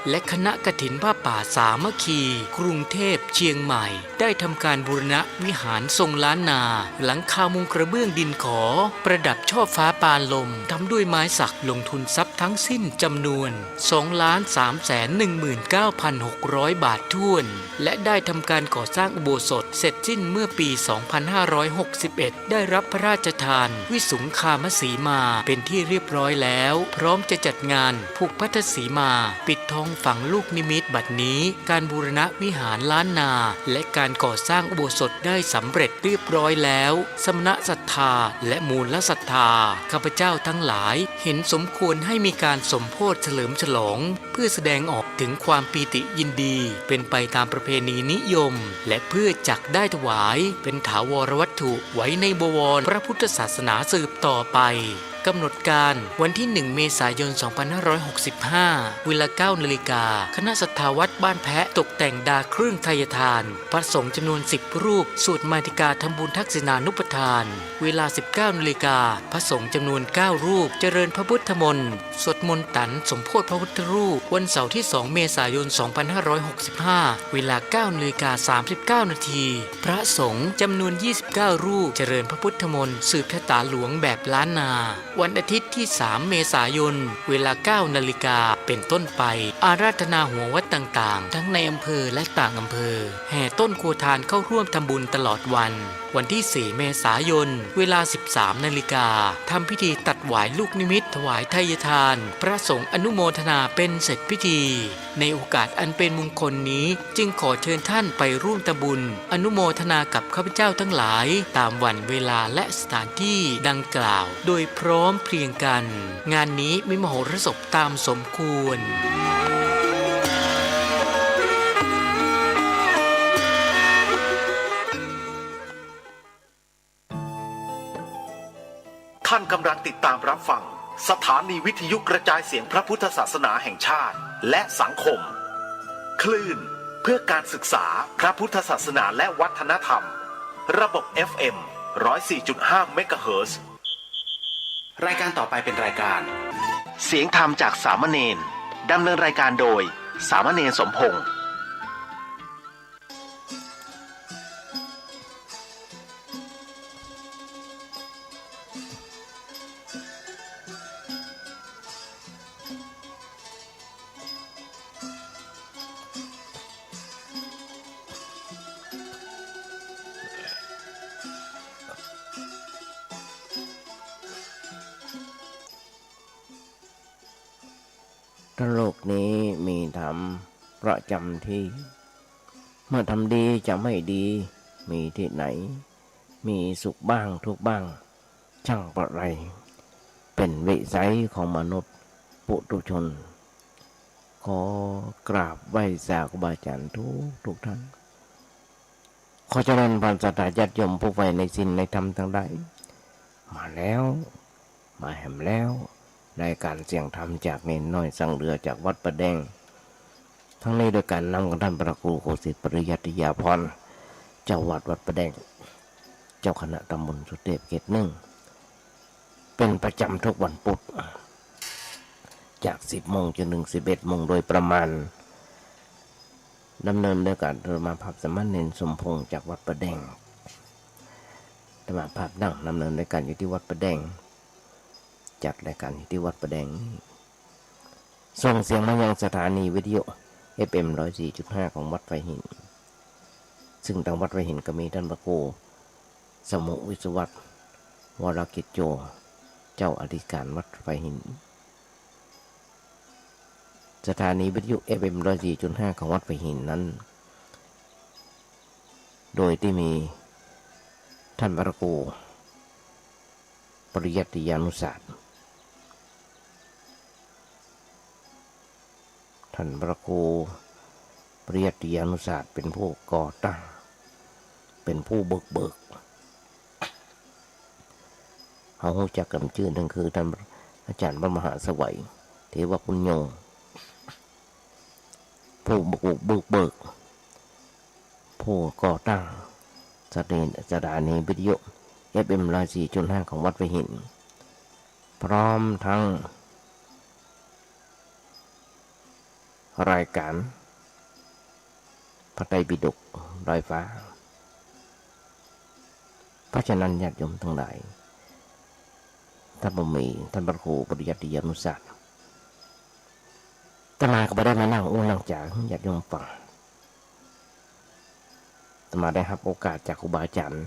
และคณะกฐินผ้าป่าสามัคคีกรุงเทพเชียงใหม่ได้ทำการบูรณะวิหารทรงล้านนาหลังคามุงกระเบื้องดินขอประดับช่อฟ้าปานลมทำด้วยไม้สักลงทุนทรัพย์ทั้งสิ้นจำนวน 2,319,600 บาทถ้วนและได้ทำการก่อสร้างอุโบสถเสร็จสิ้นเมื่อปี 2561 ได้รับพระราชทานวิสุงคามสีมาเป็นที่เรียบร้อยแล้วพร้อมจะจัดงานผูกพัทสีมาปิดทองฝังลูกนิมิตบัดนี้การบูรณะวิหารล้านนาและการก่อสร้างอุโบสถได้สำเร็จเรียบร้อยแล้วสมณศรัทธาและมูลศรัทธาข้าพเจ้าทั้งหลายเห็นสมควรให้มีการสมโภชเฉลิมฉลองเพื่อแสดงออกถึงความปีติยินดีเป็นไปตามประเพณีนิยมและเพื่อจักได้ถวายเป็นถาวรวัตถุไว้ในบวรพระพุทธศาสนาสืบต่อไปกำหนดการวันที่ 1 เมษายน 2565 เวลา 9 นาฬิกาคณะศรัทธาวัดบ้านแพะตกแต่งดาเครื่องไทยทานพระสงฆ์จำนวน 10 รูปสวดมาติกาทำบุญทักษิณานุปทาน เวลา 19 นาฬิกาพระสงฆ์จำนวน 9 รูปเจริญพระพุทธมนต์สวดมนต์ตันสมโภชพระพุทธรูปวันเสาร์ที่ 2 เมษายน 2565 เวลา 9 นาฬิกา 39 นาทีพระสงฆ์จำนวน 29 รูปเจริญพระพุทธมนต์สืบชะตาหลวงแบบล้านนาวันอาทิตย์ที่ 3 เมษายน เวลา 9 นาฬิกาเป็นต้นไปอาราธนาหัววัดต่างๆทั้งในอำเภอและต่างอำเภอแห่ต้นโคทานเข้าร่วมทำบุญตลอดวันที่ 4 เมษายน เวลา 13 นาฬิกาทำพิธีตัดหวายลูกนิมิตถวายทายทานพระสงฆ์อนุโมทนาเป็นเสร็จพิธีในโอกาสอันเป็นมงคลนี้จึงขอเชิญท่านไปร่วมทำบุญอนุโมทนากับข้าพเจ้าทั้งหลายตามวันเวลาและสถานที่ดังกล่าวโดยพร้อมเพรียงกันงานนี้มีมโหรสพตามสมควรท่านกำลังติดตามรับฟังสถานีวิทยุกระจายเสียงพระพุทธศาสนาแห่งชาติและสังคมคลื่นเพื่อการศึกษาพระพุทธศาสนาและวัฒนธรรมระบบ FM 104.5 เมกะเฮิรตซ์รายการต่อไปเป็นรายการเสียงธรรมจากสามเณรดำเนินรายการโดยสามเณรสมพงษ์ทั้งโลกนี้มีธรรมประจำที่เมื่อทำดีจะไม่ดีมีที่ไหนมีสุขบ้างทุกข์บ้างช่างประไรเป็นวิสัยของมนุษย์ปุถุชนขอกราบไหว้สาธุบาอาจารย์ทุกท่านขอเจริญพรศรัทธาญาติโยมผู้ใฝ่ในศีลในธรรมทั้งหลายมาแล้วมาแหมแล้วรายการเสียงธรรมจากเนนน้อยสังเรือจากวัดประแดงทั้งนี้โดยการนำของท่านพระครูโคสิตปริยัติยาพรเจ้าวัดวัดประแดงเจ้าคณะตำบลสุเทพเขตหนึ่งเป็นประจำทุกวันพุธจาก 10 โมงจนถึง 11 โมงโดยประมาณดำเนินด้วยการธรรมาภาพสมณเณรสมพงษ์จากวัดประแดงธรรมาภาพนั่งดำเนินด้วยการอยู่ที่วัดประแดงจากรายการที่วัดประแดงส่งเสียงมายังสถานีวิทยุ FM 104.5 ของวัดไฟหินซึ่งทางวัดไฟหินก็มีท่านพระครูสมุวิศวัตรวรกิจโยเจ้าอธิการวัดไฟหินสถานีวิทยุ FM 104.5 ของวัดไฟหินนั้นโดยที่มีท่านพระครูปริยัติยานุศาสตร์ท่านพระครูปริยัติยานุศาสตร์เป็นผู้ก่อตั้งเป็นผู้เบิกเขารู้จักกันชื่อหนึ่งคือท่านอาจารย์พระมหาสวัยเทวปุญโญผู้เบิกผู้ก่อตั้งสถานีวิทยุ FM 104.5 ของวัดไฟหินพร้อมทั้ง รายการพระไตรปิฎกลอยฟ้าเพราะฉะนั้นญาติโยมทั้งหลายท่านบ่มีท่านพระครูปริยัติยานุศาสตร์อาตมาก็บ่ได้มานั่งนั่งจากญาติโยมฟังอาตมาได้รับโอกาสจากครูบาอาจารย์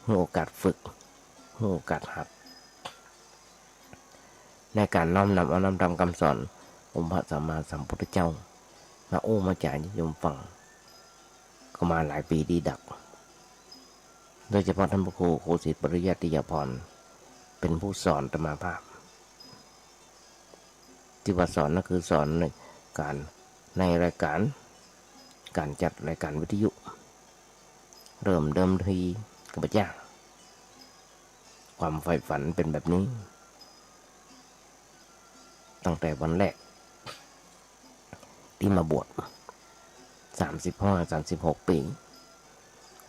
ให้โอกาสฝึกให้โอกาสหัดในการน้อมนำเอานำตามคำสอนองค์พระสัมมาสัมพุทธเจ้ามามาจากญาติโยมฟังก็มาหลายปีดีดักโดยเฉพาะท่านพระครูโคสิทธิปริยัติยาภรณ์เป็นผู้สอนธรรมภาพที่ว่าสอนนั่นคือสอนในรายการจัดรายการวิทยุเริ่มเดิมทีกับพระเจ้าความใฝ่ฝันเป็นแบบนี้ตั้งแต่วันแรกที่มาบวช35-36 ปี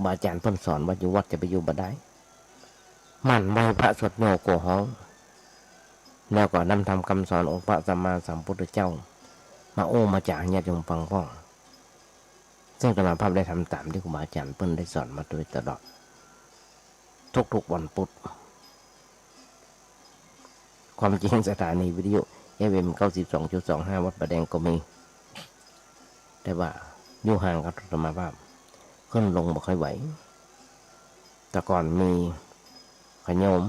บาอาจารย์เพิ่นสอนว่าอยู่วัดจะไปอยู่บ่ได้มั่นไว้พระสวดโยโกฮ้องแล้วก็นำทำคำสอนองค์พระสัมมาสัมพุทธเจ้ามามาจากญาติโยมฟังพ่อซึ่งอาตมาภาพได้ทำตามที่ครูบาอาจารย์เพิ่นได้สอนมาโดยตลอดทุกวันพุธความจริงสถานีวิทยุFM 92.25 วัดประแดงก็มีแต่ว่าอยู่ห่างกับธรรมภาพขึ้นลงบ่ค่อยไหวแต่ก่อนมีขโยม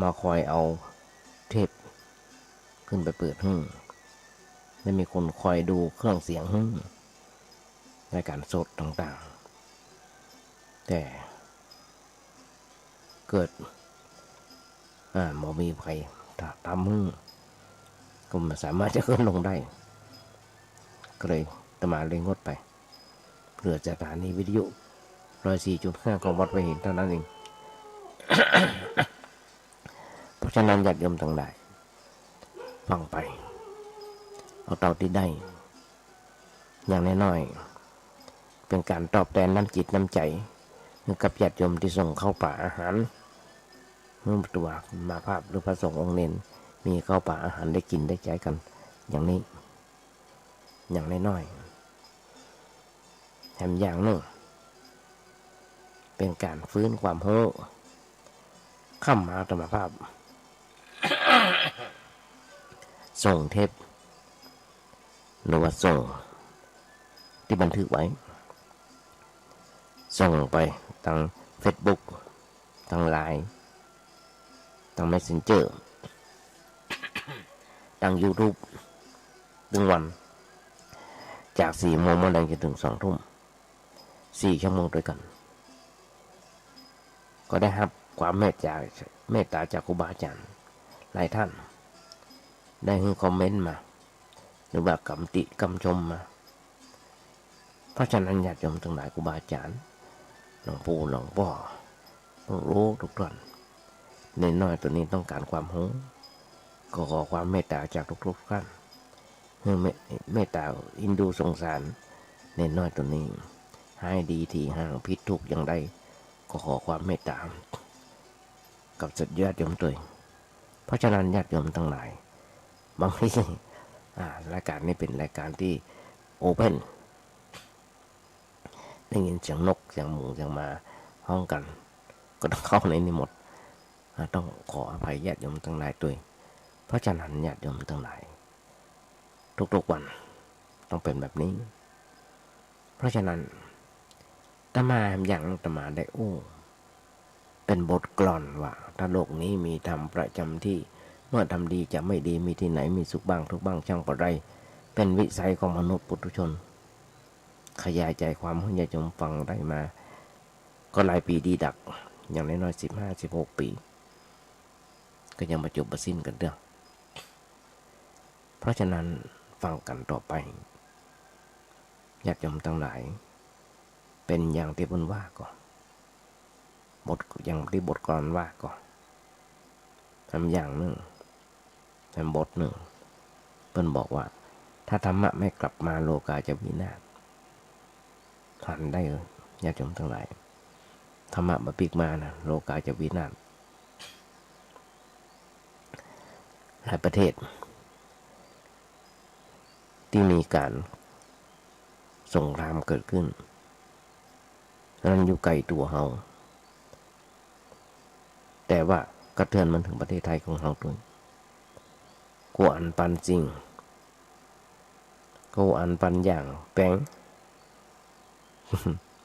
มาคอยเอาเทปขึ้นไปเปิดและมีคนคอยดูเครื่องเสียงในการสดต่างๆแต่เกิดบ่มีใครทำก็ไม่สามารถจะขึ้นลงได้ก็เลยอาตมาเลยงดไปเพื่อสถานีวิทยุ 104.5 ของวัดไผ่หินเท่านั้นเอง เพราะฉะนั้นญาติโยมทั้งหลายฟังไปเอาเท่าที่ได้อย่างน้อยๆเป็นการตอบแทนน้ำจิตน้ำใจกับญาติโยมที่ส่งเข้าป่าอาหารเมื่อตัวมาภาพหรือพระสงฆ์องค์เน้นมีเข้าป่าอาหารได้กินได้ใช้กันอย่างนี้อย่างน้อยๆแถมอย่างนึงเป็นการฟื้นความโห้ข้ามมาธรรมภาพ ส่งเทปหรือว่าส่งที่บันทึกไว้ส่งไปทาง Facebook ทางไลน์ทาง Messenger ทาง YouTube ถึงวันจาก 4 โมงจนถึง 2 ทุ่ม 4 ชั่วโมงด้วยกันก็ได้รับความเมตตาจากครูบาอาจารย์หลายท่านได้ให้คอมเมนต์มาหรือว่ากำติกำชมมาเพราะฉะนั้นญาติโยมทั้งหลายครูบาอาจารย์หลวงปู่หลวงพ่อรู้ทุกท่านในน้อยตัวนี้ต้องการความรู้ก็ขอความเมตตาจากทุกท่านให้เมตตาอินดูสงสารในน้อยตัวนี้ให้ดีที่ห่างพิษทุกอย่างใดก็ขอความเมตตากับสัตยาติโยมตัวเพราะฉะนั้นญาติโยมทั้งหลายบางทีรายการนี้เป็นรายการที่โอเพ่นได้ยินเสียงนกเสียงหมูเสียงมาห้องกันก็ต้องเข้าในนี้หมดต้องขออภัยญาติโยมทั้งหลายด้วยเพราะฉะนั้นญาติโยมทั้งหลายทุกๆวันต้องเป็นแบบนี้เพราะฉะนั้นอาตมาอย่างอาตมาได้เป็นบทกลอนว่าถ้าโลกนี้มีธรรมประจำที่เมื่อทำดีจะไม่ดีมีที่ไหนมีสุขบ้างทุกบ้างช่างปะไรเป็นวิสัยของมนุษย์ปุถุชนขยายใจความให้ญาติโยมฟังได้มาก็หลายปีดีดักอย่างน้อยๆ15-16 ปีก็ยังมาจบมาสิ้นกันเรื่องเพราะฉะนั้นฟังกันต่อไปญาติโยมทั้งหลายเป็นอย่างที่เพิ่นว่าก่อนบทอย่างที่บทกลอนว่าก่อนทำอย่างหนึ่งทำบทหนึ่งเพิ่นบอกว่าถ้าธรรมะไม่กลับมาโลกาจะวินาศทันได้เลยญาติโยมทั้งหลายธรรมะมาปิกมานะโลกาจะวินาศหลายประเทศ ที่มีการสงครามเกิดขึ้นนั้นอยู่ไกลตัวเฮาแต่ว่ากระเทือนมันถึงประเทศไทยของเฮาด้วยกวอันปันจริงกูอันปันอย่างแป้ง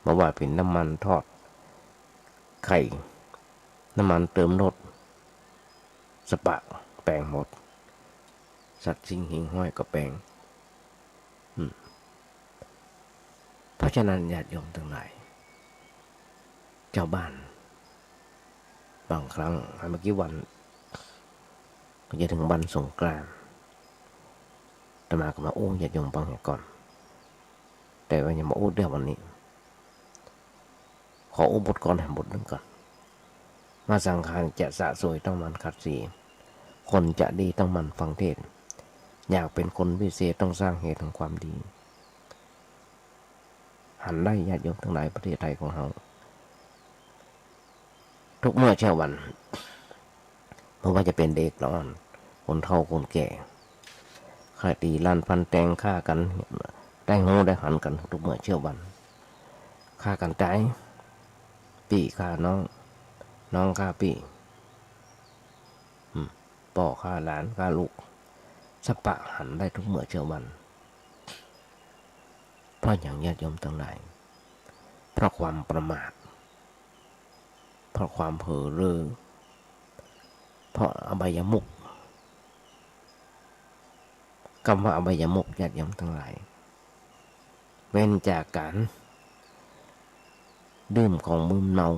มาว่าเป็นน้ำมันทอดไข่น้ำมันเติมรถสปะแปลงหมดสัตว์สิ่งหิ่งห้อยก็แปลงเพราะฉะนั้นญาติโยมทั้งหลายเจ้าบ้านบางครั้งเมื่อกี้วันก็จะถึงวันสงกรานต์อาตมาก็มาโอ้ญาติโยมฟังก่อนแต่ว่าอย่ามาโอ้เรื่องวันนี้ขอโอ้บทก่อนให้บทนึงก่อนมาสังขารจะสะสวยต้องมันขัดสีคนจะดีต้องมันฟังเทศน์อยากเป็นคนพิเศษต้องสร้างเหตุของความดีหันได้ญาติโยมทั้งหลายประเทศไทยของเราทุกเมื่อเช้าวันเพราะว่าจะเป็นเด็กร้อนคนเฒ่าคนแก่ฆ่าตีลั่นฟันแทงฆ่ากันได้งูได้หันกันทุกเมื่อเช้าวันฆ่ากันตายปีฆ่าน้องน้องฆ่าปีพ่อฆ่าหลานฆ่าลูกสปะหันได้ทุกเมื่อเช้าวันเพราะอย่างญาติโยมทั้งหลายเพราะความประมาทเพราะความเผลอเร่อเพราะอบายมุขคำว่าอบายมุขญาติโยมทั้งหลายเว้นจากการดื่มของมึนเมา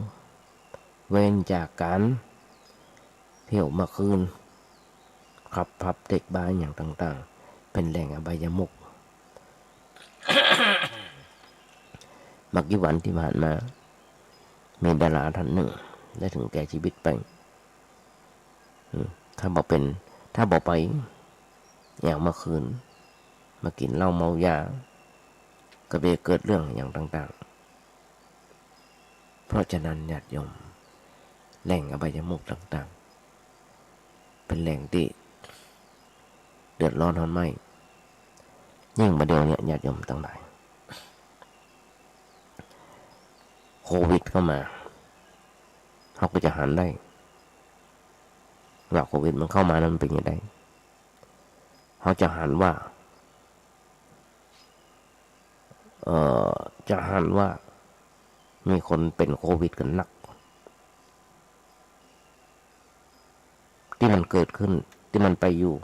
เว้นจากการเที่ยวมาคืนขับพับเด็กบ้านอย่างต่างๆเป็นแหล่งอบายมุข เมื่อกี้วันที่ผ่านมามีดาราท่านหนึ่งได้ถึงแก่ชีวิตไปถ้าบอกไปอย่างเมื่อคืนมากินเหล้าเมายาก็ไปเกิดเรื่องอย่างต่างๆเพราะฉะนั้นญาติโยมแหล่งอบายมุขต่างๆเป็นแหล่งที่เดือดร้อนทนไม่ยิ่งมาเดียวเนี่ยญาติโยมทั้งหลายโควิดเข้ามาเขาก็จะหันได้ว่าโควิดมันเข้ามานั้นมันเป็นยังไงเขาจะหันว่าจะหันว่ามีคนเป็นโควิดกันนักที่มันเกิดขึ้นที่มันไปอยู่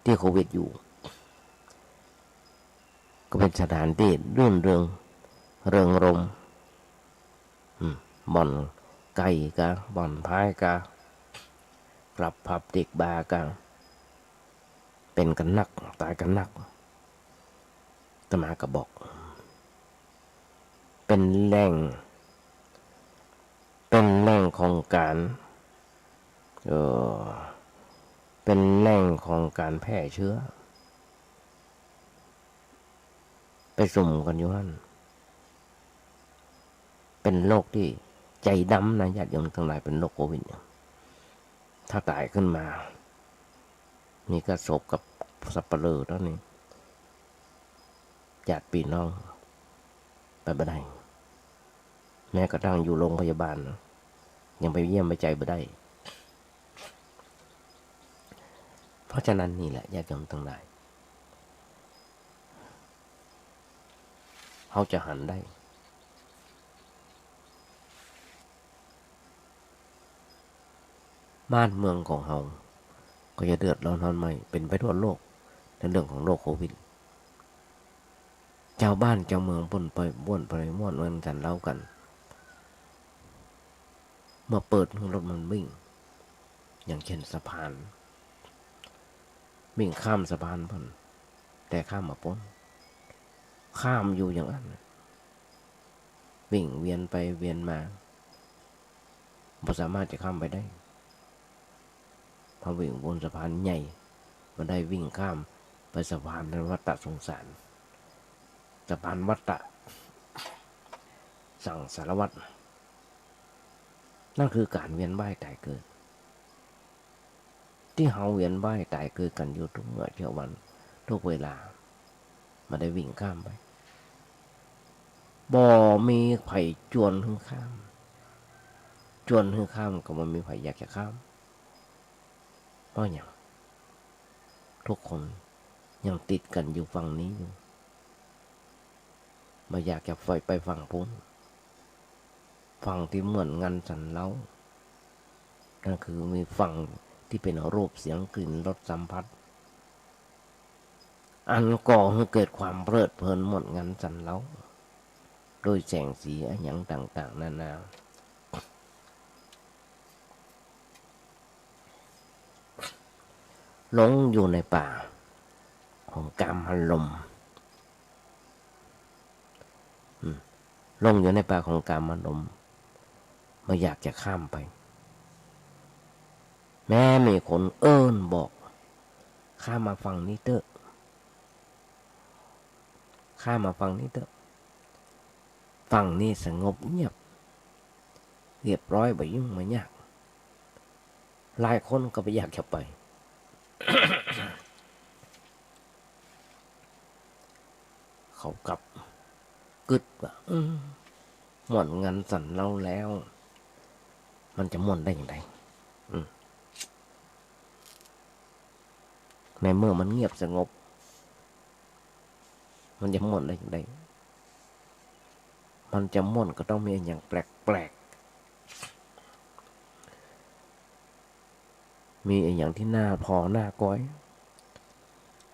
ที่โควิดอยู่ก็เป็นสถานที่รื่นเริงรมบ่อนไก่กะบ่อนพายกะกลับผับเด็กบาร์กะเป็นกันนักตายกันนักอาตมาก็บอกเป็นแหล่งของการเป็นแหล่งของการแพร่เชื้อไปสุ่มกันอยู่นั่นเป็นโรคที่ใจดำนะญาติโยมทั้งหลายเป็นโรคโควิดถ้าตายขึ้นมานี่ก็ศพกับสับปะเลอเท่านี้ญาติพี่น้องไปบ่ได้แม้กระทั่งอยู่โรงพยาบาลยังไปเยี่ยมไปใจบ่ได้เพราะฉะนั้นนี่แหละญาติโยมทั้งหลายเขาจะหันได้บ้านเมืองของเราก็จะเดือดร้อนทนไม่เป็นไปทั่วโลกในเรื่องของโรคโควิดเจ้าบ้านเจ้าเมืองบ่นไปม่วนกันเล่ากันเมื่อเปิดรถมันวิ่งอย่างเช่นสะพานวิ่งข้ามสะพานพ้นแต่ข้ามมาพ้นข้ามอยู่อย่างนั้นวิ่งเวียนไปเวียนมาไม่สามารถจะข้ามไปได้พอวิ่งบนสะพานใหญ่มันได้วิ่งข้ามไปสะพานในวัฏสงสารสะพานวัฏสั่งสารวัตรนั่นคือการเวียนว่ายตายเกิดที่เฮาเวียนว่ายตายเกิดกันอยู่ทุกเมื่อเช้าวันทุกเวลา มาได้วิ่งข้ามไปบ่มีไผจวนหึงข้ามจวนหึงข้ามก็มันมีไผอยากจะข้ามเพราะอย่างทุกคนยังติดกันอยู่ฝั่งนี้อยู่มาอยากจะไปฝั่งพ้นฝั่งที่เหมือนงานสันเล้านั่นคือมีฝั่งที่เป็นรูปเสียงกลิ่นรสสัมผัสอันก่อให้เกิดความเพลิดเพลินหมดงานสันเล้าโดยแสงสีอย่างต่างๆนานาหลงอยู่ในป่าของกามลมลงอยู่ในป่าของกามลมไม่อยากจะข้ามไปแม้มีคนบอกข้ามมาฝั่งนี้เถอะข้ามมาฝั่งนี้เถอะฝั่งนี้สงบเงียบเรียบร้อยไปยุ่งไม่ยากหลายคนก็ไปอยากจะไป เขากลับกึดว่าหมดงานสั่นเราแล้ว มันจะม่วนได้อย่างไรในเมื่อมันเงียบสงบมันจะม่วนได้อย่างไรมันจะม่วนก็ต้องมีอย่างแปลกๆมีอย่างที่หน้าพอหน้าก้อย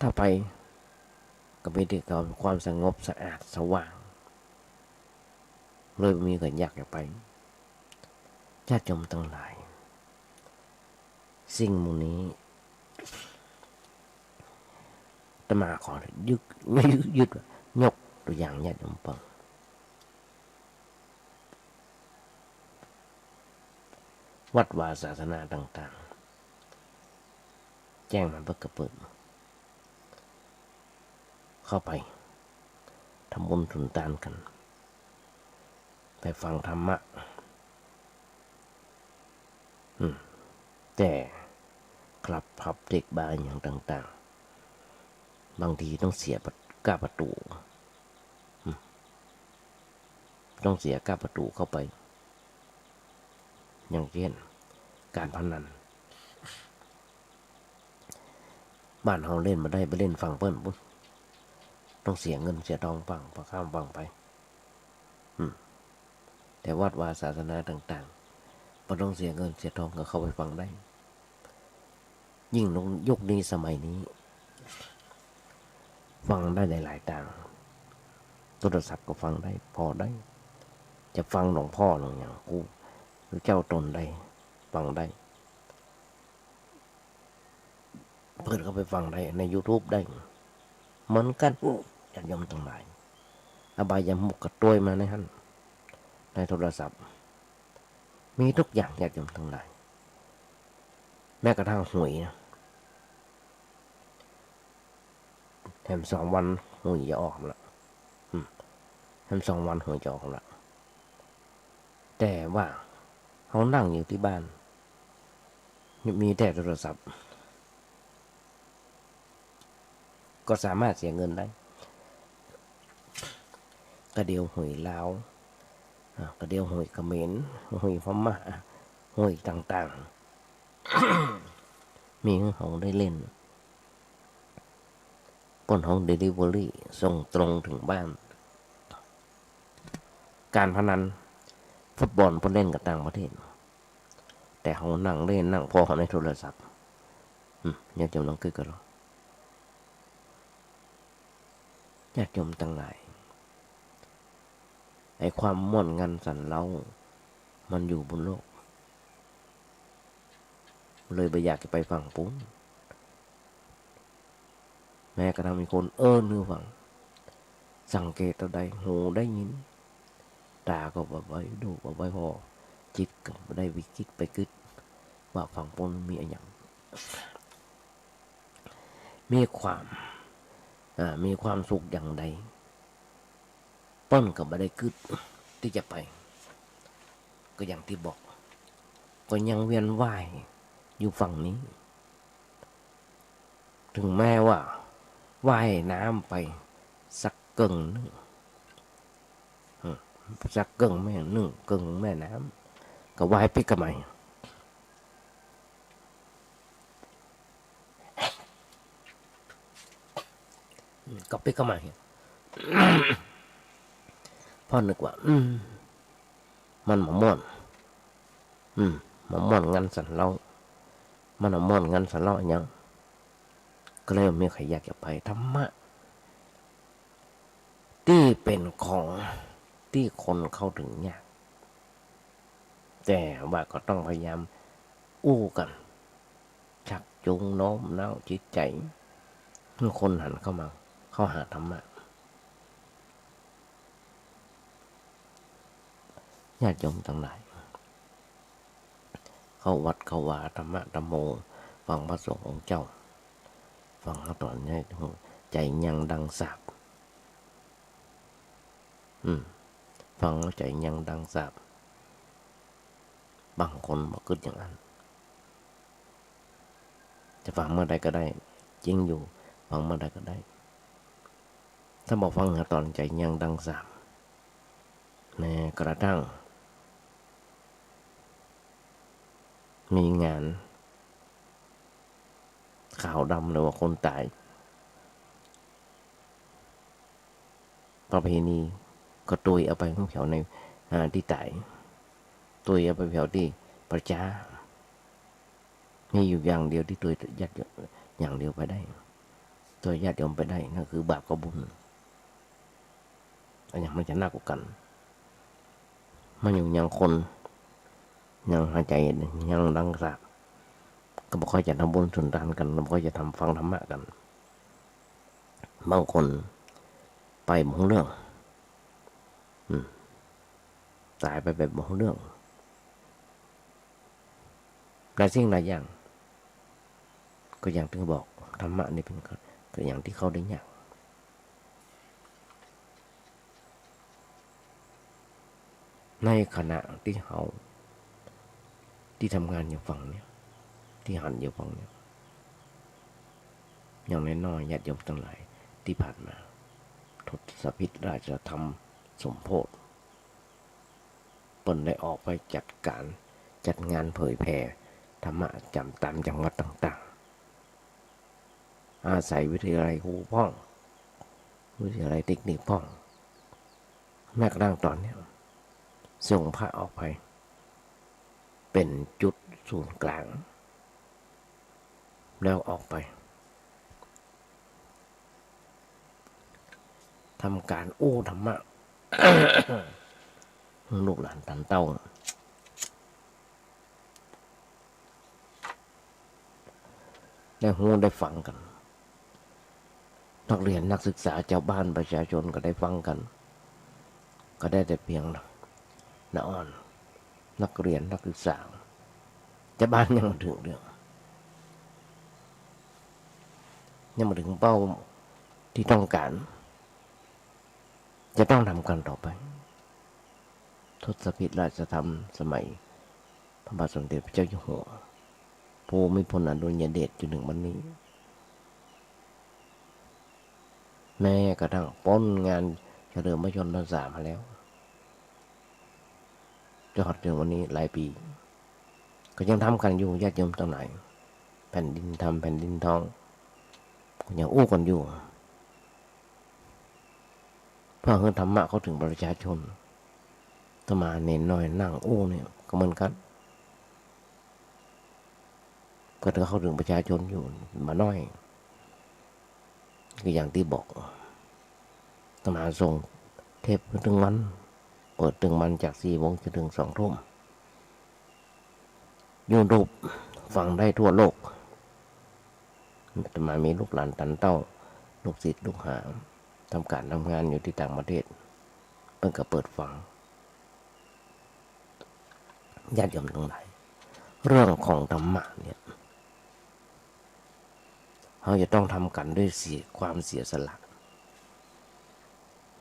ถ้าไปก็ไม่ได้กับความสงบสะอาดสว่างเลยมีกันอยากไปญาติโยมทั้งหลายสิ่งมูนี้อาตมาขอยึดยกตัวอย่างญาติโยมฟังวัดวาศาสนาต่างๆแจ้งมาเพื่อกระเปิดเข้าไปทำบุญทุนทานกันไปฟังธรรมะแต่คลับพับเด็กบายอย่างต่างๆบางทีต้องเสียก้าประตูต้องเสียก้าประตูเข้าไปอย่างเช่นการพนันบ้านเราเล่นมาได้ไปเล่นฟังเปิ้ลปุ๊บต้องเสียเงินเสียทองฟังพอข้ามฟังไปแต่วัดวาศาสนาต่างๆพอต้องเสียเงินเสียทองก็เข้าไปฟังได้ยิ่งยุคนี้สมัยนี้ฟังได้หลายๆต่างโทรศัพท์ก็ฟังได้พอได้จะฟังหลวงพ่อหลวงอย่างกูหรือเจ้าตนได้ฟังได้เปิดเข้าไปฟังได้ใน YouTube ได้เหมือนกันญาติโยมทั้งหลายอบายมุกกระต้วยมาในหันในโทรศัพท์มีทุกอย่างญาติโยมทั้งหลายแม้กระทั่งหวยนะแถม2 วันหวยจะออกละแถม2 วันหวยจะออกละแต่ว่าเขานั่งอยู่ที่บ้านมีแต่โทรศัพท์ก็สามารถเสียเงินได้กระเดียวหวยลาวกระเดียวหวยเขมรหวยพม่าหวยต่างๆ มีเขาได้เล่นก้นห้องเดลิเวอรี่ส่งตรงถึงบ้านการพนันฟุตบอลเพิ่นเล่นกับต่างประเทศแต่เขานั่งเล่นนั่งพอเขาในโทรศัพท์ญาติโยมลองคิดกันหรอญาติโยมทั้งหลายไอ้ความม่วนงันสันเล้ามันอยู่บนโลกเลยไปอยากจะไปฝั่งปุ้นแม้กระทั่งมีคนนึกฟังสังเกตอะไรหูได้ยินตาก็แบบไว้ดูแบบไว้พอจิตก็ได้วิคิดไปคิดว่าฝั่งปุ้นมีอะไรอย่างมีความสุขอย่างใดป้นก็ไม่ได้คิดที่จะไปก็อย่างที่บอกก็ยังเวียนว่ายอยู่ฝั่งนี้ถึงแม้ว่าว่ายน้ำไป สักกึ่งหนึ่งสักกึ่งแม่นึ่งกึ่งแม่น้ำก็ไหว้ปิกะไมก็ปิกะไมพ่อนึกว่ามันหมอม่อนหมอม่อนงันสันเล่ามันหมอม่อนงันสันเล่าอย่างก็เลยไม่ใครอยากจะไปธรรมะที่เป็นของที่คนเข้าถึงยากแต่ว่าก็ต้องพยายามอู้กันชักจูงโน้มน้าวจิตใจเมื่อคนหันเข้ามาเข้าหาธรรมะญาติโยมทั้งหลายเข้าวัดเข้าวาธรรมะธรรมโมฟังพระสงฆ์องค์เจ้าฟังเขาตอนนี้ใจยังดังสาบฟังแล้วใจยังดังสาบบางคนบอกคิดอย่างนั้นจะฟังเมื่อใดก็ได้จริงอยู่ฟังเมื่อใดก็ได้ถ้าบอกฟังตอนใจยังดังสาบแม้กระทั่งมีงานขาวดำหรือว่าคนตายประเพณีก็ตุยเอาไปเผาในที่ตายตุยเอาไปเผาที่ประชามีอยู่อย่างเดียวที่ตุยญาติอย่างเดียวไปได้ตัวญาติโยมไปได้นั่นคือบาปกับบุญอันนี้มันจะน่ากว่ากันมันอยู่อย่างคนยังหายใจยังดังสาบก็บอกว่าจะทำบุญสุนทานกันบอกว่าจะทำฟังธรรมะกันบางคนไปหมดเรื่องตายไปแบบหมดเรื่องหลายสิ่งหลายอย่างก็อย่างที่บอกธรรมะนี่เป็นก็อย่างที่เขาได้ยากในขณะที่เขาที่ทำงานอยู่ฝั่งเนี้ยที่หันอยู่ฝั่งเนี้ยอย่างน้อยๆญาติโยมทั้งหลายที่ผ่านมาทศพิธราชธรรมสมโพธิเปิ่นได้ออกไปจัดงานเผยแผ่ธรรมะจำตามจังหวัดต่างๆอาศัยวิทยาลัยครูพ่องวิทยาลัยเทคนิคพ่องแม้กระทั่งตอนนี้ส่งพระออกไปเป็นจุดศูนย์กลางแล้วออกไปทำการอู้ธรรมะ ลูกหลานตันเต้าได้หูได้ฟังกันนักเรียนนักศึกษาชาวบ้านประชาชนก็ได้ฟังกันก็ได้แต่เพียงน้าอ่อนนักเรียนนักศึกษาชาวบ้านยังมาถึงเรื่องยังมาถึงเป้าที่ต้องการจะต้องทำกันต่อไปทศพิธราชธรรมสมัยพระบาทสมเด็จพระเจ้าอยู่หัวภูมิพลอดุลยเดชจนถึงวันนี้แม้กระทั่งป้นงานเฉลิมพระชนมพรรษามาแล้วจนถึงวันนี้หลายปีก็ยังทำกันอยู่ญาติโยมทั้งหลายแผ่นดินทำแผ่นดินทองก็ยังอู้กันอยู่เพื่อให้ธรรมะเขาถึงประชาชนถ้ามาเน้นน้อยนั่งอู้เนี่ยก็เหมือนกันก็ถ้าเขาถึงประชาชนอยู่มาน้อยก็อย่างที่บอกถ้ามาส่งเทปถึงวันเปิดถึงมันจาก4 โมงจนถึง2 ทุ่มยูทูบฟังได้ทั่วโลกแต่มามีลูกหลานตันเต้าลูกศิษย์ลูกหาทำการทำงานอยู่ที่ต่างประเทศเพิ่งก็เปิดฟังญาติโยมทั้งหลายเรื่องของธรรมะเนี่ยเราจะต้องทำกันด้วยความเสียสละ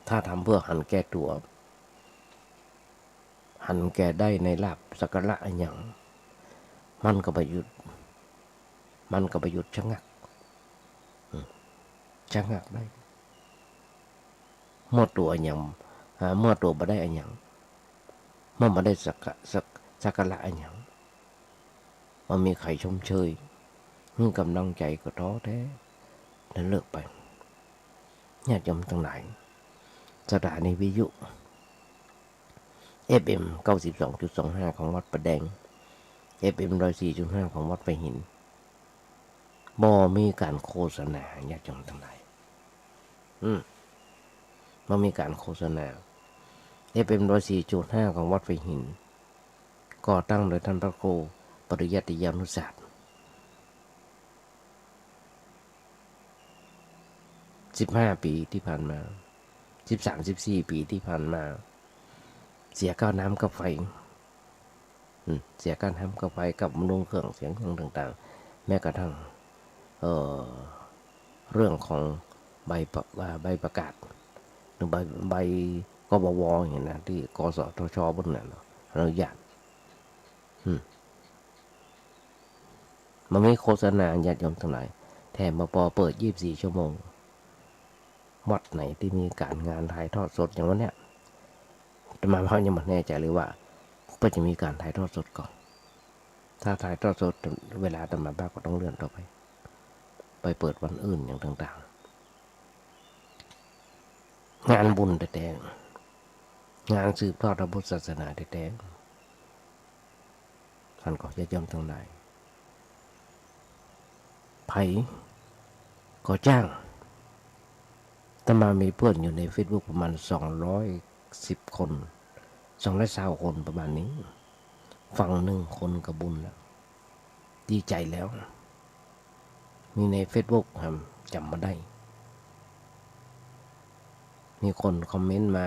ถ้าทำเพื่อหันแก่ตัวหันแก่ได้ในลาภสักการะอย่างมันก็ประยุทธ์ชะงักได้ มั่วตัวอันยังมั่วตัวบ่ได้อันยังมันบ่ได้สักการะอันยังมันมีใครชมเชยกำลังใจก็ท้อแท้แล้วเลิกไปญาติโยมทั้งหลายสถานีวิทยุ FM 92.25 ของวัดประแดง FM 104.5 ของวัดไผ่หินบ่มีการโฆษณาญาติโยมทั้งหลายบ่มีการโฆษณา FM 104.5 ของวัดไผ่หินก่อตั้งโดยท่านพระครูปริยัติยานุศาสตร์15 ปีที่ผ่านมา13-14 ปีที่ผ่านมาเสียค่าน้ำกับไฟเสียค่าน้ำกับไฟกับบำรุงเครื่องเสียงเครื่องต่างๆแม้กระทั่งเรื่องของใบประกาศหรือใบกบวอย่างนี้นะที่กสทชบนนั้นอนุญาตมันไม่โฆษณาญาติโยมทั้งหลายแถมมาเปิด24 ชั่วโมงวัดไหนที่มีการงานถ่ายทอดสดอย่างวันเนี้ยแต่มาเขายังไม่แน่ใจเลยว่าก็จะมีการถ่ายทอดสดก่อนถ้าถ่ายทอดสดเวลาแต่มาบ้างก็ต้องเลื่อนต่อไปเปิดวันอื่นอย่างต่างๆงานบุญแต่งานสืบทอดพระพุทธศาสนาแต่ท่านก็จะย่อมทั้งหลายไผก็จ้างแต่มามีเพื่อนอยู่ใน Facebook ประมาณ210 คน220 คนประมาณนี้ฟัง1 คนกับบุญแล้วดีใจแล้วมีใน Facebook ครับจำมาได้มีคนคอมเมนต์มา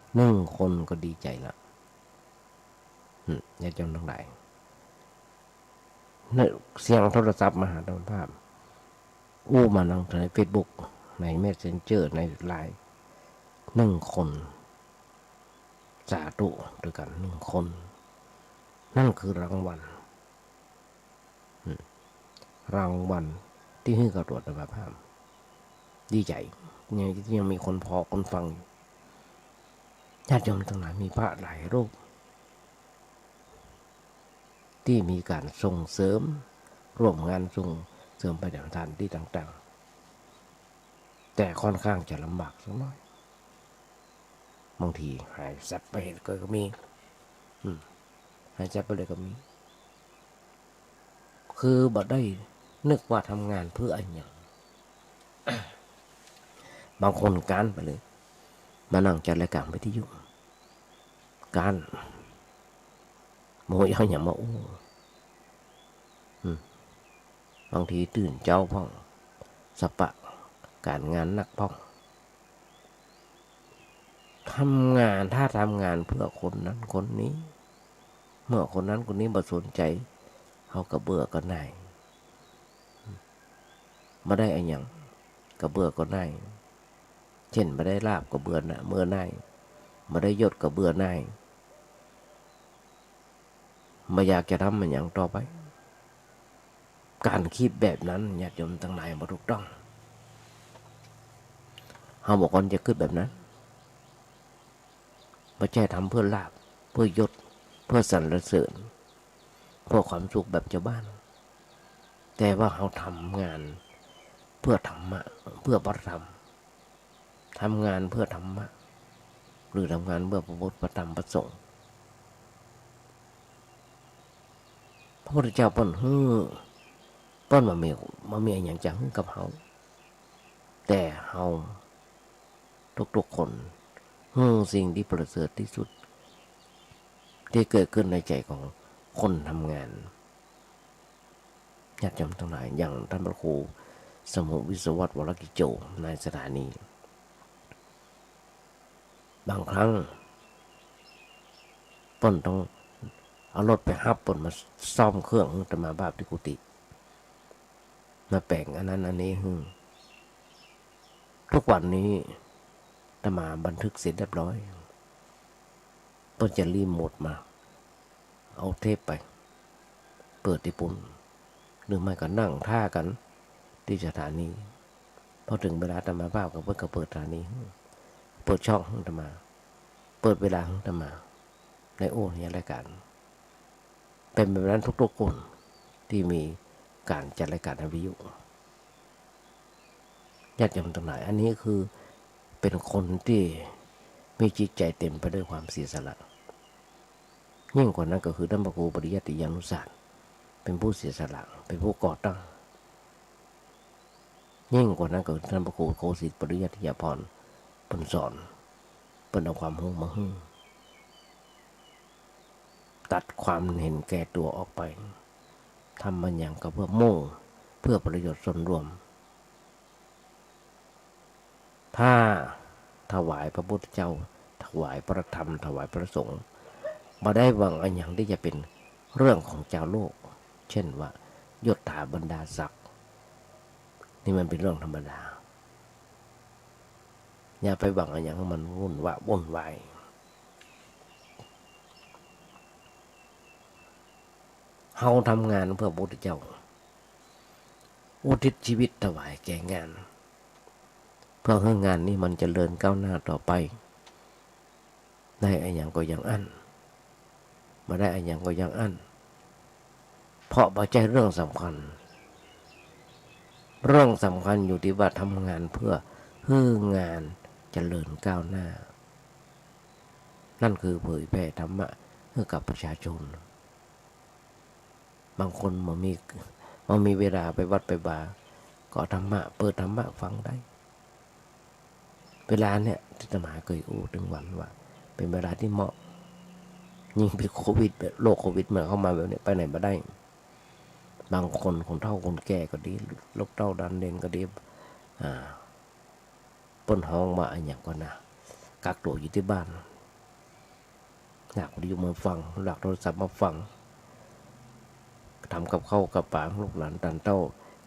1 คนก็ดีใจแล้วอย่าจำต้องได้เสียงโทรศัพท์มาหาตอนภาพมานั่งใน Facebook ใน Messenger ใน LINE 1 คนสาธุด้วยกัน1 คนนั่นคือรางวัลที่ให้กระตรวจอัตภาพดีใจยังมีคนพอคนฟังญาติโยมทั้งหลายมีพระหลายรูปที่มีการส่งเสริมร่วมงานส่งเสริมไปในสถานที่ต่างๆแต่ค่อนข้างจะลำบากสักหน่อยบางทีหายสัตว์ไปก็มีหายสัตว์ไปเลยก็มีคือบ่ได้นึกว่าทำงานเพื่ออะไรอย่าง บางคนการไปเลยมานั่งจัดรายการวิทยุการโมยเอาอย่างมาบางทีตื่นเจ้าพ่องสปะการงานนักพ่องถ้าทำงานเพื่อคนนั้นคนนี้เมื่อคนนั้นคนนี้บ่สนใจเขาก็เบื่อก็น่ายมาได้อะไรอย่างก็เบื่อก็น่ายเช่นมาได้ลาบก็เบื่อนะเมื่อน่ายมาได้ยศก็เบื่อน่ายมาอยากจะทำมันอย่างต่อไปการคิดแบบนั้นญาติโยมทั้งหลายบ่ถูกต้องเขาบอกคนจะคิดแบบนั้นไม่ใช่ทำเพื่อลาบเพื่อยศเพื่อสรรเสริญเพื่อความสุขแบบชาวบ้านแต่ว่าเขาทำงานเพื่อธรรมะเพื่อพระธรรมทำงานเพื่อธรรมะหรือทำงานเพื่อพระพุทธพระธรรมพระสงฆ์พระพุทธเจ้าเปิ้นมามีอย่างจังกับเฮาแต่เฮาทุกๆคนสิ่งที่ประเสริฐที่สุดที่เกิดขึ้นในใจของคนทำงานญาติโยมทั้งหลายอย่างท่านพระครูสมุวิศวัตรวรกิจโจในสถานีบางครั้งเปิ้นต้องเอารถไปฮับเปิ้นมาซ่อมเครื่องแต่มาบาปที่กุฏิมาแปลงอันนั้นอันนี้ทุกวันนี้ตมาบันทึกเสร็จเรียบร้อยเปิ้นจะรีโมทมาเอาเทปไปเปิดที่ปุ่นหรือไม่ก็นั่งท่ากันที่สถานีพอถึงเวลาตมาภาพกับเปิ้นก็เปิดสถานีไป ปิดช่องให้อาตมา เปิดเวลาให้อาตมาในโอ้ในรายการเป็นแบบนั้นทุกๆคนที่มีการจัดรายการวิทยุญาติโยมทั้งหลายอันนี้คือเป็นคนที่มีจิตใจเต็มไปด้วยความเสียสละยิ่งกว่านั้นก็คือท่านพระครูปริยัติยานุสาสตร์เป็นผู้เสียสละเป็นผู้ก่อตั้งยิ่งกว่านั้นก็คือท่านพระครูโคสิตปริยัติยาภรณ์เป็นสอนเป็นเอาความรู้มาตัดความเห็นแก่ตัวออกไปทำมันอย่างก็เพื่อมุ่งเพื่อประโยชน์ส่วนรวมถ้าถวายพระพุทธเจ้าถวายพระธรรมถวายพระสงฆ์มาได้หวังอันอย่างที่จะเป็นเรื่องของเจ้าโลกเช่นว่ายศถาบรรดาศักดิ์นี่มันเป็นเรื่องธรรมดาอย่าไปหวังอันอย่างมันวุ่นวายเฮาทำงานเพื่อพระพุทธเจ้าอุทิศชีวิตถวายแก่งานเพื่อให้งานนี้มันจเจริญก้าวหน้าต่อไปได้อันอย่างก็ยังอั้นมาได้อันอย่างก็ยังอั้นเพราะปัจจัยเรื่องสำคัญอยู่ที่ว่าทำงานเพื่อให้งานเจริญก้าวหน้านั่นคือเผยแผ่ธรรมะให้กับประชาชนบางคนมันมีเวลาไปวัดไปบาก็ธรรมะเปิดธรรมะฟังได้เวลาเนี่ยที่อาตมาเคยอู้ถึงวันว่าเป็นเวลาที่เหมาะยิ่งเป็นโควิดโรคโควิดมาเข้ามาแบบนี้ไปไหนมาได้บางคนเฒ่าคนแก่ก็ดีโรคเต้าดันเด่นก็ดีป้นห้องมาอย่างก่อนนะกักตัวอยู่ที่บ้านอยากอยู่มาฟังหลักโทรศัพท์มาฟังทำกับข้าวกับปางลูกหลานตันเต้า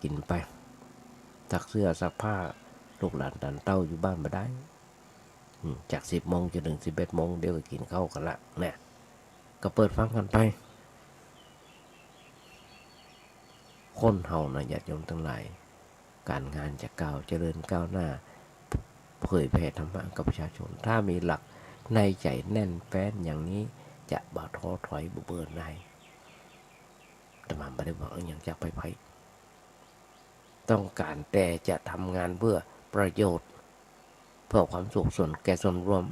กินไปซักเสื้อซักผ้าลูกหลานตันเต้าอยู่บ้านมาได้จาก10 โมงจนถึง11 โมงเดี๋ยวก็กินข้าวกันละเนี่ยก็เปิดฟังกันไปคนเฮานะญาติโยมทั้งหลายการงานจะก้าวเจริญก้าวหน้าเผยแผ่ธรรมะกับประชาชนถ้ามีหลักในใจแน่นแฟ้นอย่างนี้จะบ่ท้อถอยเบื่อหน่ายแต่มาไม่ได้บอกอย่างจากไปต้องการแต่จะทำงานเพื่อประโยชน์เพื่อความสุขส่วนแก่ส่วนรวม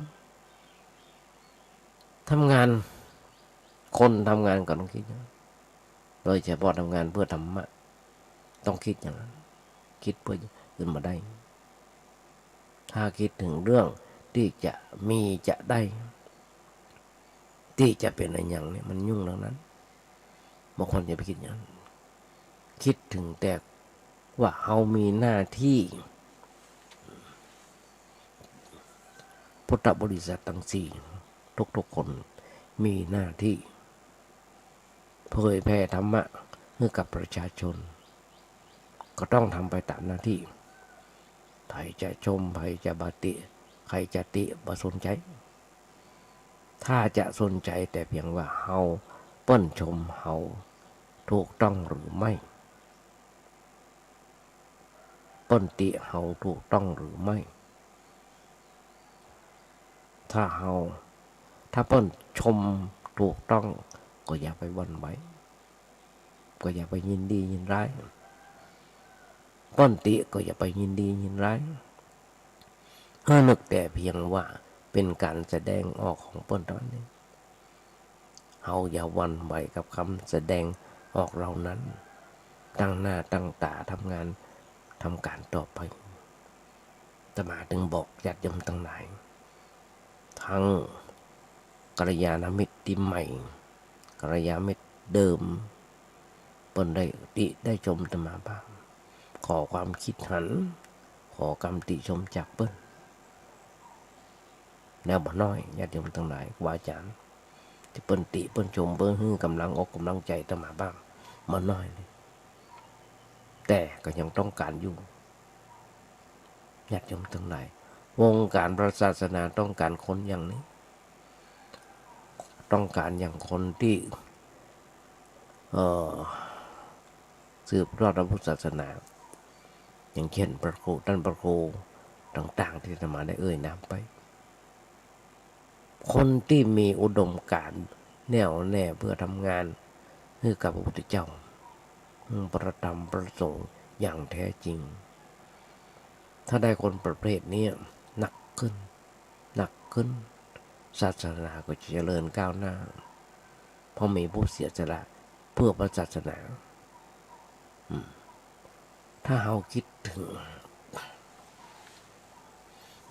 ทำงานคนทำงานก็ต้องคิดโดยเฉพาะทำงานเพื่อธรรมะต้องคิดอย่างนั้นคิดเพื่อขึ้นมาได้ถ้าคิดถึงเรื่องที่จะมีจะได้ที่จะเป็นอะไรอย่างนี้มันยุ่งแล้วนั้นบางคนจะไปคิดอย่างนั้นคิดถึงแต่ว่าเรามีหน้าที่พุทธบริษัททั้งสี่ทุกคนมีหน้าที่เผยแผ่ธรรมะให้กับประชาชนก็ต้องทำไปตามหน้าที่ใครจะชมใครจะบาติใครจะติบ่สนใจถ้าจะสนใจแต่เพียงว่าเฮาเปิ้นชมเฮาถูกต้องหรือไม่เปิ้นติเฮาถูกต้องหรือไม่ถ้าเปิ้นชมถูกต้องก็อย่าไปหวั่นไหวก็อย่าไปยินดียินร้ายเปิ้นติก็อย่าไปยินดียินร้ายให้นึกแต่เพียงว่าเป็นการแสดงออกของเปิ้นเท่านั้นเฮาอย่าหวั่นไหวกับคำแสดงออกเหล่านั้นตั้งหน้าตั้งตาทำงานทำการต่อไปอาตมาถึงบอกญาติโยมทั้งหลายทั้งกัลยาณมิตรที่ใหม่กัลยาณมิตรเดิมเปิ้นได้ติได้ชมอาตมาบ้างขอความคิดเห็นขอคำติชมจากเปิ้นแล้วบ่น้อยญาติโยมทั้งหลายครูอาจารย์ที่เปิ้นติเปิ้นชมเปิ้นให้กำลังอกกำลังใจอาตมาบ้างบ่น้อยเลยแต่ก็ยังต้องการอยู่ญาติโยมทั้งหลายวงการพระศาสนาต้องการคนอย่างนี้ต้องการอย่างคนที่สืบทอดพระพุทธศาสนาอย่างเช่นพระครูท่านพระครูต่างๆที่อาตมาได้เอ่ยนามไป คนที่มีอุดมการณ์แน่วแน่เพื่อทำงานให้กับพระพุทธเจ้าประธรรมประสงค์อย่างแท้จริง ถ้าได้คนประเภทนี้หนักขึ้นหนักขึ้นศาสนาก็จะเจริญก้าวหน้าเพราะมีผู้เสียสละเพื่อพระศาสนาถ้าเราคิดถึง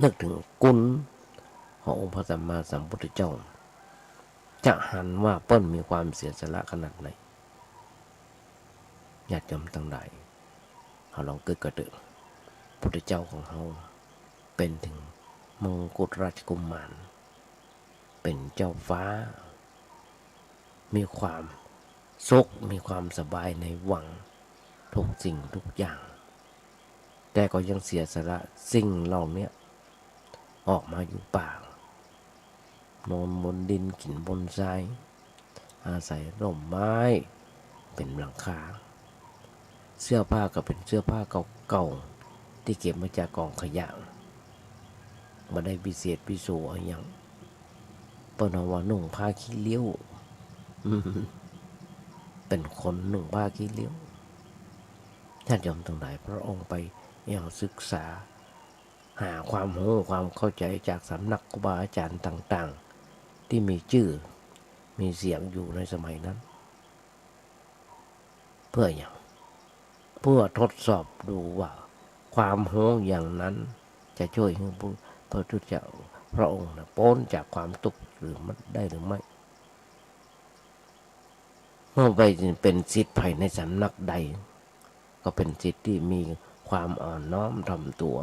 นึกถึงกุลขององค์พระสัมมาสัมพุทธเจ้าจะหันว่าเปิ้ลมีความเสียสละขนาดไหนญาติโยมทั้งหลายเราลองเกิดกระเดือพุทธเจ้าของเราเป็นถึงมงกุฎราชกุมารเป็นเจ้าฟ้ามีความสุขมีความสบายในวังทุกสิ่งทุกอย่างแต่ก็ยังเสียสละสิ่งเหล่านี้ออกมาอยู่ป่านอนบนดินกินบนทรายอาศัยร่มไม้เป็นหลังคาเสื้อผ้าก็เป็นเสื้อผ้าเก่าๆที่เก็บมาจากกองขยะมาได้พิเศษพิโสอะไรอย่างเปิ้นว่านุ่งผ้าขี้เลี้ยวเป็นคนนุ่งผ้าขี้เลี้ยวญาติโยมทั้งหลายพระองค์ไปยังศึกษาหาความรู้ความเข้าใจจากสำนักครูบาอาจารย์ต่างๆที่มีชื่อมีเสียงอยู่ในสมัยนั้นเพื่ออย่างเพื่อทดสอบดูว่าความรู้อย่างนั้นจะช่วยให้พระพุทธเจ้าพระองค์พ้นจากความทุกข์หรือไม่ได้หรือไม่เมื่อไปเป็นศิษย์ภายในสำนักใดก็เป็นศิษย์ที่มีความอ่อนน้อมถ่อมตัว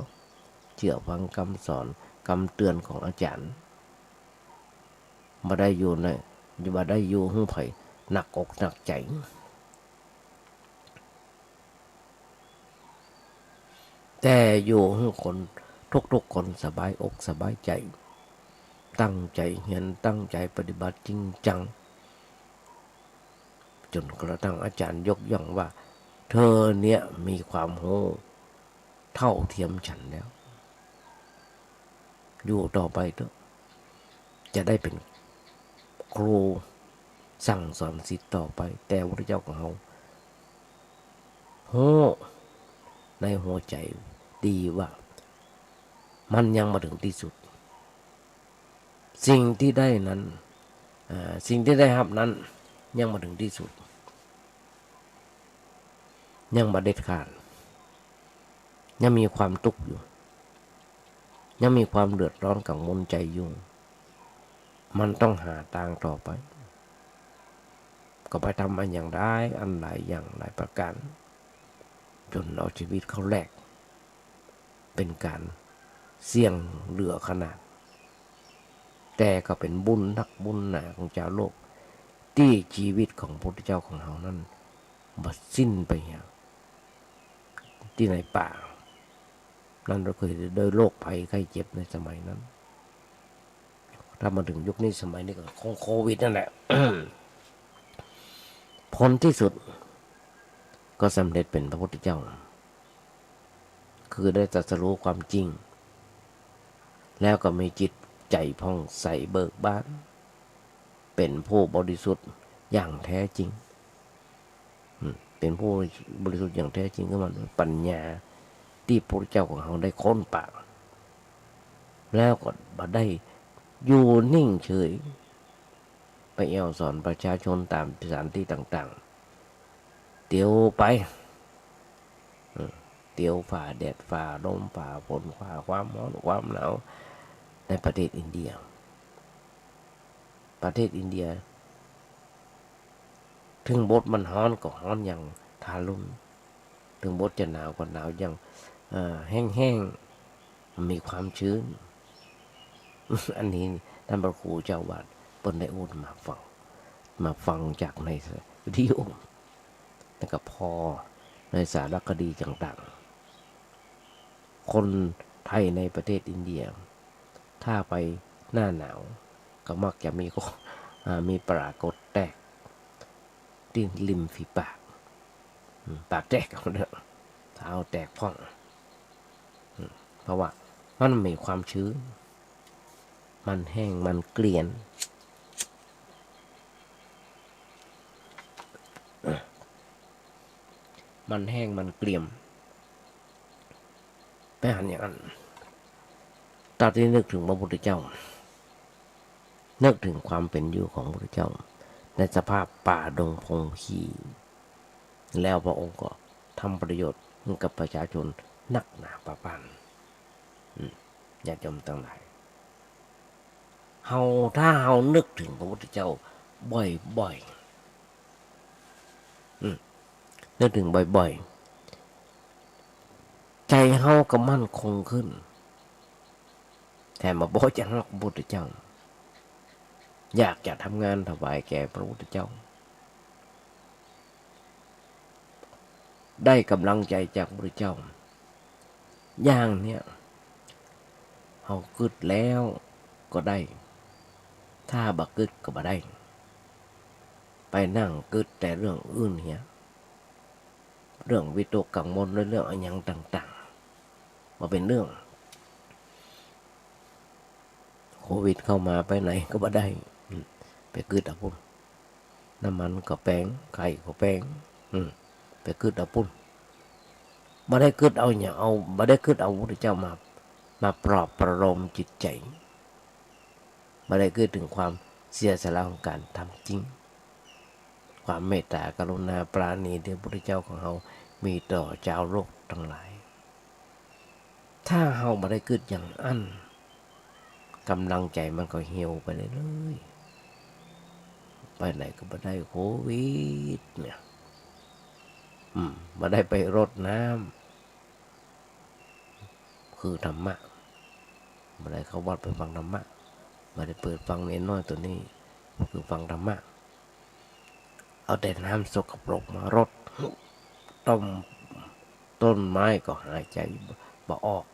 เชื่อฟังคำสอนคำเตือนของอาจารย์มาได้อยู่ในมาได้อยู่ห้องไผ่หนักอกหนักใจแต่อยู่ให้คนทุกๆคนสบายอกสบายใจตั้งใจเห็นตั้งใจปฏิบัติจริงจังจนกระทั่งอาจารย์ยกย่องว่าเธอเนี่ยมีความรู้เท่าเทียมฉันแล้วอยู่ต่อไปเถอะจะได้เป็นครูสั่งสอนศิษย์ต่อไปแต่พระเจ้าของเราโหในหัวใจดีว่ามันยังมาถึงที่สุดสิ่งที่ได้นั้นสิ่งที่ได้รับนั้นยังมาถึงที่สุดยังมาเด็ดขาดยังมีความทุกข์อยู่ยังมีความเดือดร้อนกังวลใจอยู่มันต้องหาทางต่อไปก็ไปทำอันอย่างได้อันหลายอย่างหลายประการจนเอาชีวิตเขาแลกเป็นการเสี่ยงเหลือขนาดแต่ก็เป็นบุญนักบุญหนาของเจ้าโลกที่ชีวิตของพระพุทธเจ้าของเรานั้นบัดสิ้นไปอย่างที่ในป่านั่นเราเคยโดยโรคภัยไข้เจ็บในสมัยนั้นถ้ามาถึงยุคนี้สมัยนี้ก็โควิดนั่นแหละ ผลที่สุดก็สำเร็จเป็นพระพุทธเจ้าคือได้ตรัสรู้ความจริงแล้วก็มีจิตใจผ่องใสเบิกบานเป็นผู้บริสุทธิ์อย่างแท้จริงเป็นผู้บริสุทธิ์อย่างแท้จริงก็มันปัญญาที่พระเจ้าของเราได้ค้นปากแล้วก็มาได้อยู่นิ่งเฉยไปเอวสอนประชาชนตามสถานที่ต่างๆเตียวไปเตียวฝ่าแดดฝ่าลมฝ่าฝนฝ่าความร้อนความหนาวในประเทศอินเดียถึงบทมันร้อนก็ร้อนอย่างทารุณถึงบทจะหนาวก็หนาวอย่างแห้งๆมีความชื้น อันนี้ท่านพระครูเจ้าวาดเปิ้นได้อุดมาฟังจากในวิดีโอแล้วก็พอในสารคดีต่างๆคนไทยในประเทศอินเดียถ้าไปหน้าหนาวก็มักจะมีปรากฏแตกที่ริมฝีปากแตกเท้าแตกพ่องเพราะว่ามันมีความชื้น มันแห้งมันเกลี่ยนมันแห้งมันเกลี่ยมไปหันอย่างนั้นตอนที่นึกถึงพระพุทธเจ้านึกถึงความเป็นอยู่ของพระพุทธเจ้าในสภาพป่าดงพงขีแล้วพระองค์ก็ทำประโยชน์ให้กับประชาชนนักหนาประปานญาติโยมทั้งหลายถ้าเฮานึกถึงพระพุทธเจ้าบ่อยๆนึกถึงบ่อยๆใจเฮาก็มั่นคงขึ้นแต่มาบอกจะรักพระพุทธเจ้าอยากจะทำงานถวายแก่พระพุทธเจ้าได้กำลังใจจากพระพุทธเจ้าอย่างเนี้ยเฮากึดแล้วก็ได้ถ้าบักกึดก็บ่ได้ไปนั่งกึดแต่เรื่องอื่นเหี้ยเรื่องวิตกกังวลเรื่องอะไรอย่างต่างๆมาเป็นเรื่องโควิดเข้ามาไปไหนก็บ่ได้ไปกึดเอาพุ่นน้ำมันก็แพงไข่ก็แพงไปกึดเอาพุ่นบ่ได้กึดเอาเนี่ยบ่ได้กึดเอาพระพุทธเจ้ามาปลอบประโลมจิตใจบ่ได้กึดถึงความเสียสละของการทำจริงความเมตตากรุณาปราณีที่พระพุทธเจ้าของเรามีต่อชาวโลกทั้งหลายถ้าเราบ่ได้กึดอย่างอั้นกำลังใจมันก็เหี่ยวไปเลยไปไหนก็บ่ได้โควิดเนี่ยบ่ได้ไปรดน้ำคือธรรมะบ่ได้เข้าวัดไปฟังธรรมะบ่ได้เปิดฟังเน้นน้อยตัวนี้คือฟังธรรมะเอาแต่น้ำสกปรกมารดต้นไม้ก็หายใจบ่ออก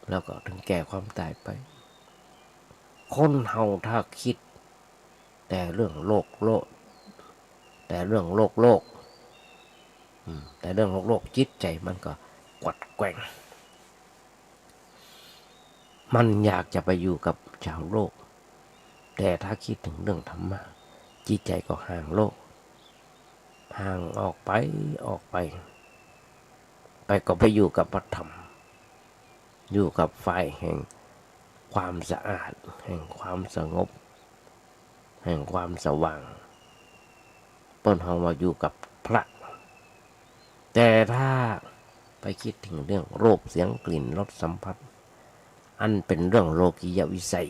แล้วก็ถึงแก่ความตายไปคนเฮาถ้าคิดแต่เรื่องโลกแต่เรื่องโลกแต่เรื่องโลกจิตใจมันก็กวัดแกว่งมันอยากจะไปอยู่กับชาวโลกแต่ถ้าคิดถึงเรื่องธรรมะจิตใจก็ห่างโลกห่างออกไปก็ไปอยู่กับพระธรรมอยู่กับฝ่ายแห่งความสะอาดแห่งความสงบแห่งความสว่างเปิ้นเฮามาอยู่กับพระแต่ถ้าไปคิดถึงเรื่องรูปเสียงกลิ่นรสสัมผัสอันเป็นเรื่องโลกียวิสัย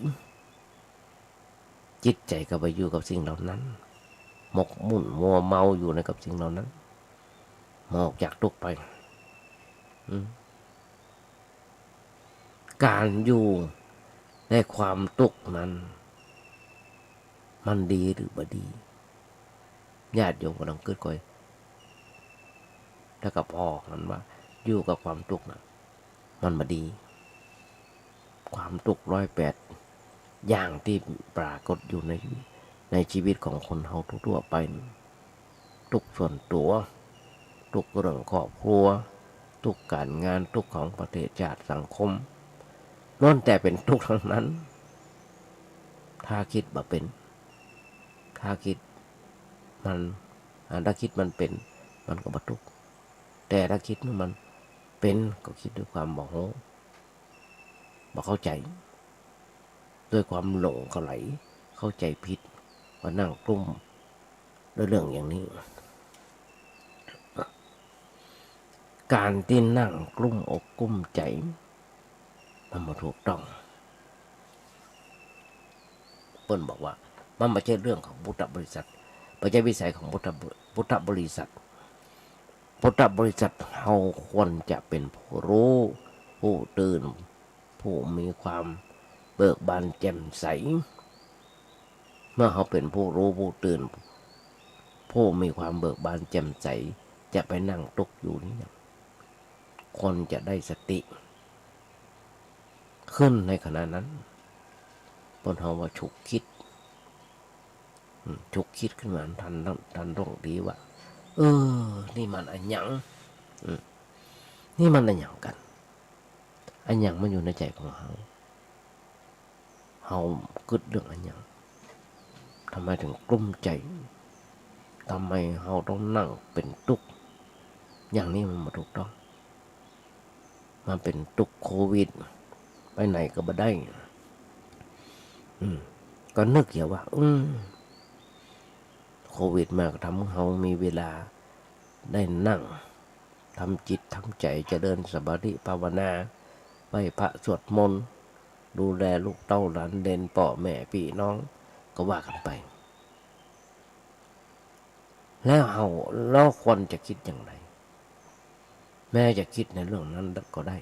จิตใจก็ไปอยู่กับสิ่งเหล่านั้นหมกมุ่นมัวเมาอยู่ในกับสิ่งเหล่านั้นหมอกจากทุกข์ไปการอยู่ในความทุกข์นั้นมันดีหรือบ่ดีญาติโยมก็ต้องคิดก่อยแล้วก็พอมันว่าอยู่กับความทุกข์นะมันบ่ดีความทุกข์108อย่างที่ปรากฏอยู่ในชีวิตของคนเฮาทั่วไปทุกส่วนตัวทุกเรื่องครอบครัวทุกการงานทุกของประเทศชาติสังคมล้วนแต่เป็นทุกข์ทั้งนั้นถ้าคิดบ่เป็นถ้าคิดมันเป็นมันก็บ่ทุกข์แต่ถ้าคิดมันเป็นก็คิดด้วยความบ่เข้าใจด้วยความหลงเขาไหลเข้าใจผิดว่านั่งกลุ้มด้วยเรื่องอย่างนี้การที่นั่งกลุ้มอกกลุ้มใจมันบ่ถูกต้องเปิ้นบอกว่ามันไม่ใช่เรื่องของพุทธบริษัทไม่ใช่วิสัยของพุทธบริษัทเราควรจะเป็นผู้รู้ผู้ตื่นผู้มีความเบิกบานแจ่มใสเมื่อเขาเป็นผู้รู้ผู้ตื่นผู้มีความเบิกบานแจ่มใสจะไปนั่งทุกข์อยู่นี่คนจะได้สติขึ้นในขณะนั้นบนเขาว่าฉุกคิดขึ้นมาทันต้องดีว่านี่มันอันหยังนี่มันอันหยังกันอันหยังมันอยู่ในใจของเขา เฮาคิดเรื่องอันหยังทำไมถึงกลุ้มใจทำไมเฮาต้องนั่งเป็นทุกข์อย่างนี้มันบ่ถูกต้องมันเป็นทุกข์โควิดไปไหนก็บ่ได้ก็นึกอย่าว่าโควิดมาก็ทำให้เฮามีเวลาได้นั่งทำจิตทำใจจะเดินสมาธิภาวนาไหว้พระสวดมนต์ดูแลลูกเต้าหลานเด่นพ่อแม่พี่น้องก็ว่ากันไปแล้วเราควรจะคิดอย่างไรแม้จะคิดในเรื่องนั้นก็ได้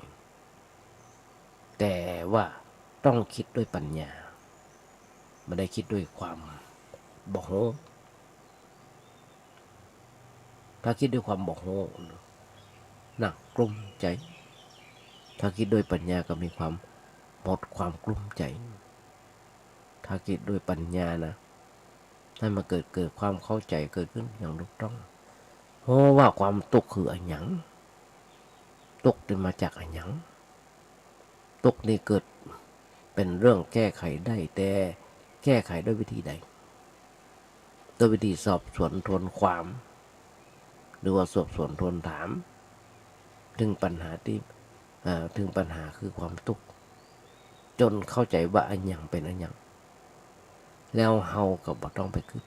แต่ว่าต้องคิดด้วยปัญญาไม่ได้คิดด้วยความโมโหถ้าคิดด้วยความโมโหหนักกลุ้มใจถ้าคิดด้วยปัญญาก็มีความหมดความกลุ้มใจถ้าคิดด้วยปัญญานะให้มันเกิดความเข้าใจเกิดขึ้นอย่างถูกต้องเพราะว่าความทุกข์คืออันหยังทุกข์มาจากอันหยังทุกข์นี่เกิดเป็นเรื่องแก้ไขได้แต่แก้ไขด้วยวิธีใดด้วยวิธีสอบสวนทวนความหรือว่าสอบสวนทวนถามถึงปัญหาคือความทุกข์จนเข้าใจว่าอันหยังเป็นอันหยังแล้วเฮาก็บ่ต้องไปคิด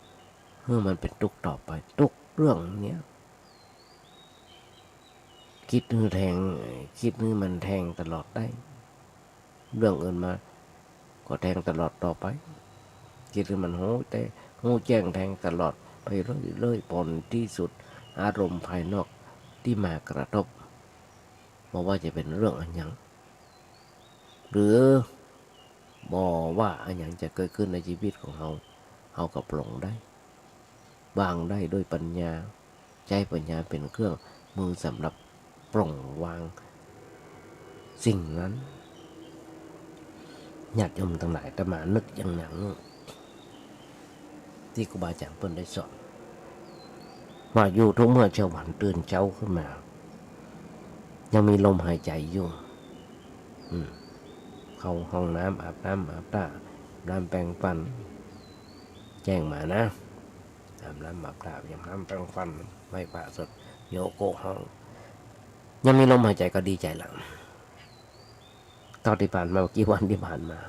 เมื่อมันเป็นทุกข์ต่อไปทุกเรื่องเนี้ยคิดนี่มันแทงตลอดได้เรื่องอื่นมาก็แทงตลอดต่อไปคิดนี่มันหูแจ้งแทงตลอดไปเรื่อยๆผลที่สุดอารมณ์ภายนอกที่มากระทบบอกว่าจะเป็นเรื่องอันหยังหรือบอกว่าอันหยังจะเกิดขึ้นในชีวิตของเฮากับปลงได้วางได้ด้วยปัญญาใจปัญญาเป็นเครื่องมือสำหรับปลงวางสิ่งนั้นญาติโยมทั้งหลายแต่มานึกอย่างหนังที่ครูบาอาจารย์เพิ่นได้สอนว่าอยู่ทุกเมื่อเช้าวันตื่นเช้าขึ้นมายังมีลมหายใจอยู่เข้าห้องน้ำอาบน้ำอาบท่าน้ำแปรงฟันแจ้งมานะอาบน้ำอาบท่าอย่างน้ำแปรงฟันไหว้พระสวดโยโกห้องยังมีลมหายใจก็ดีใจแล้วตอนที่ผ่านมากี่วันที่ผ่านมา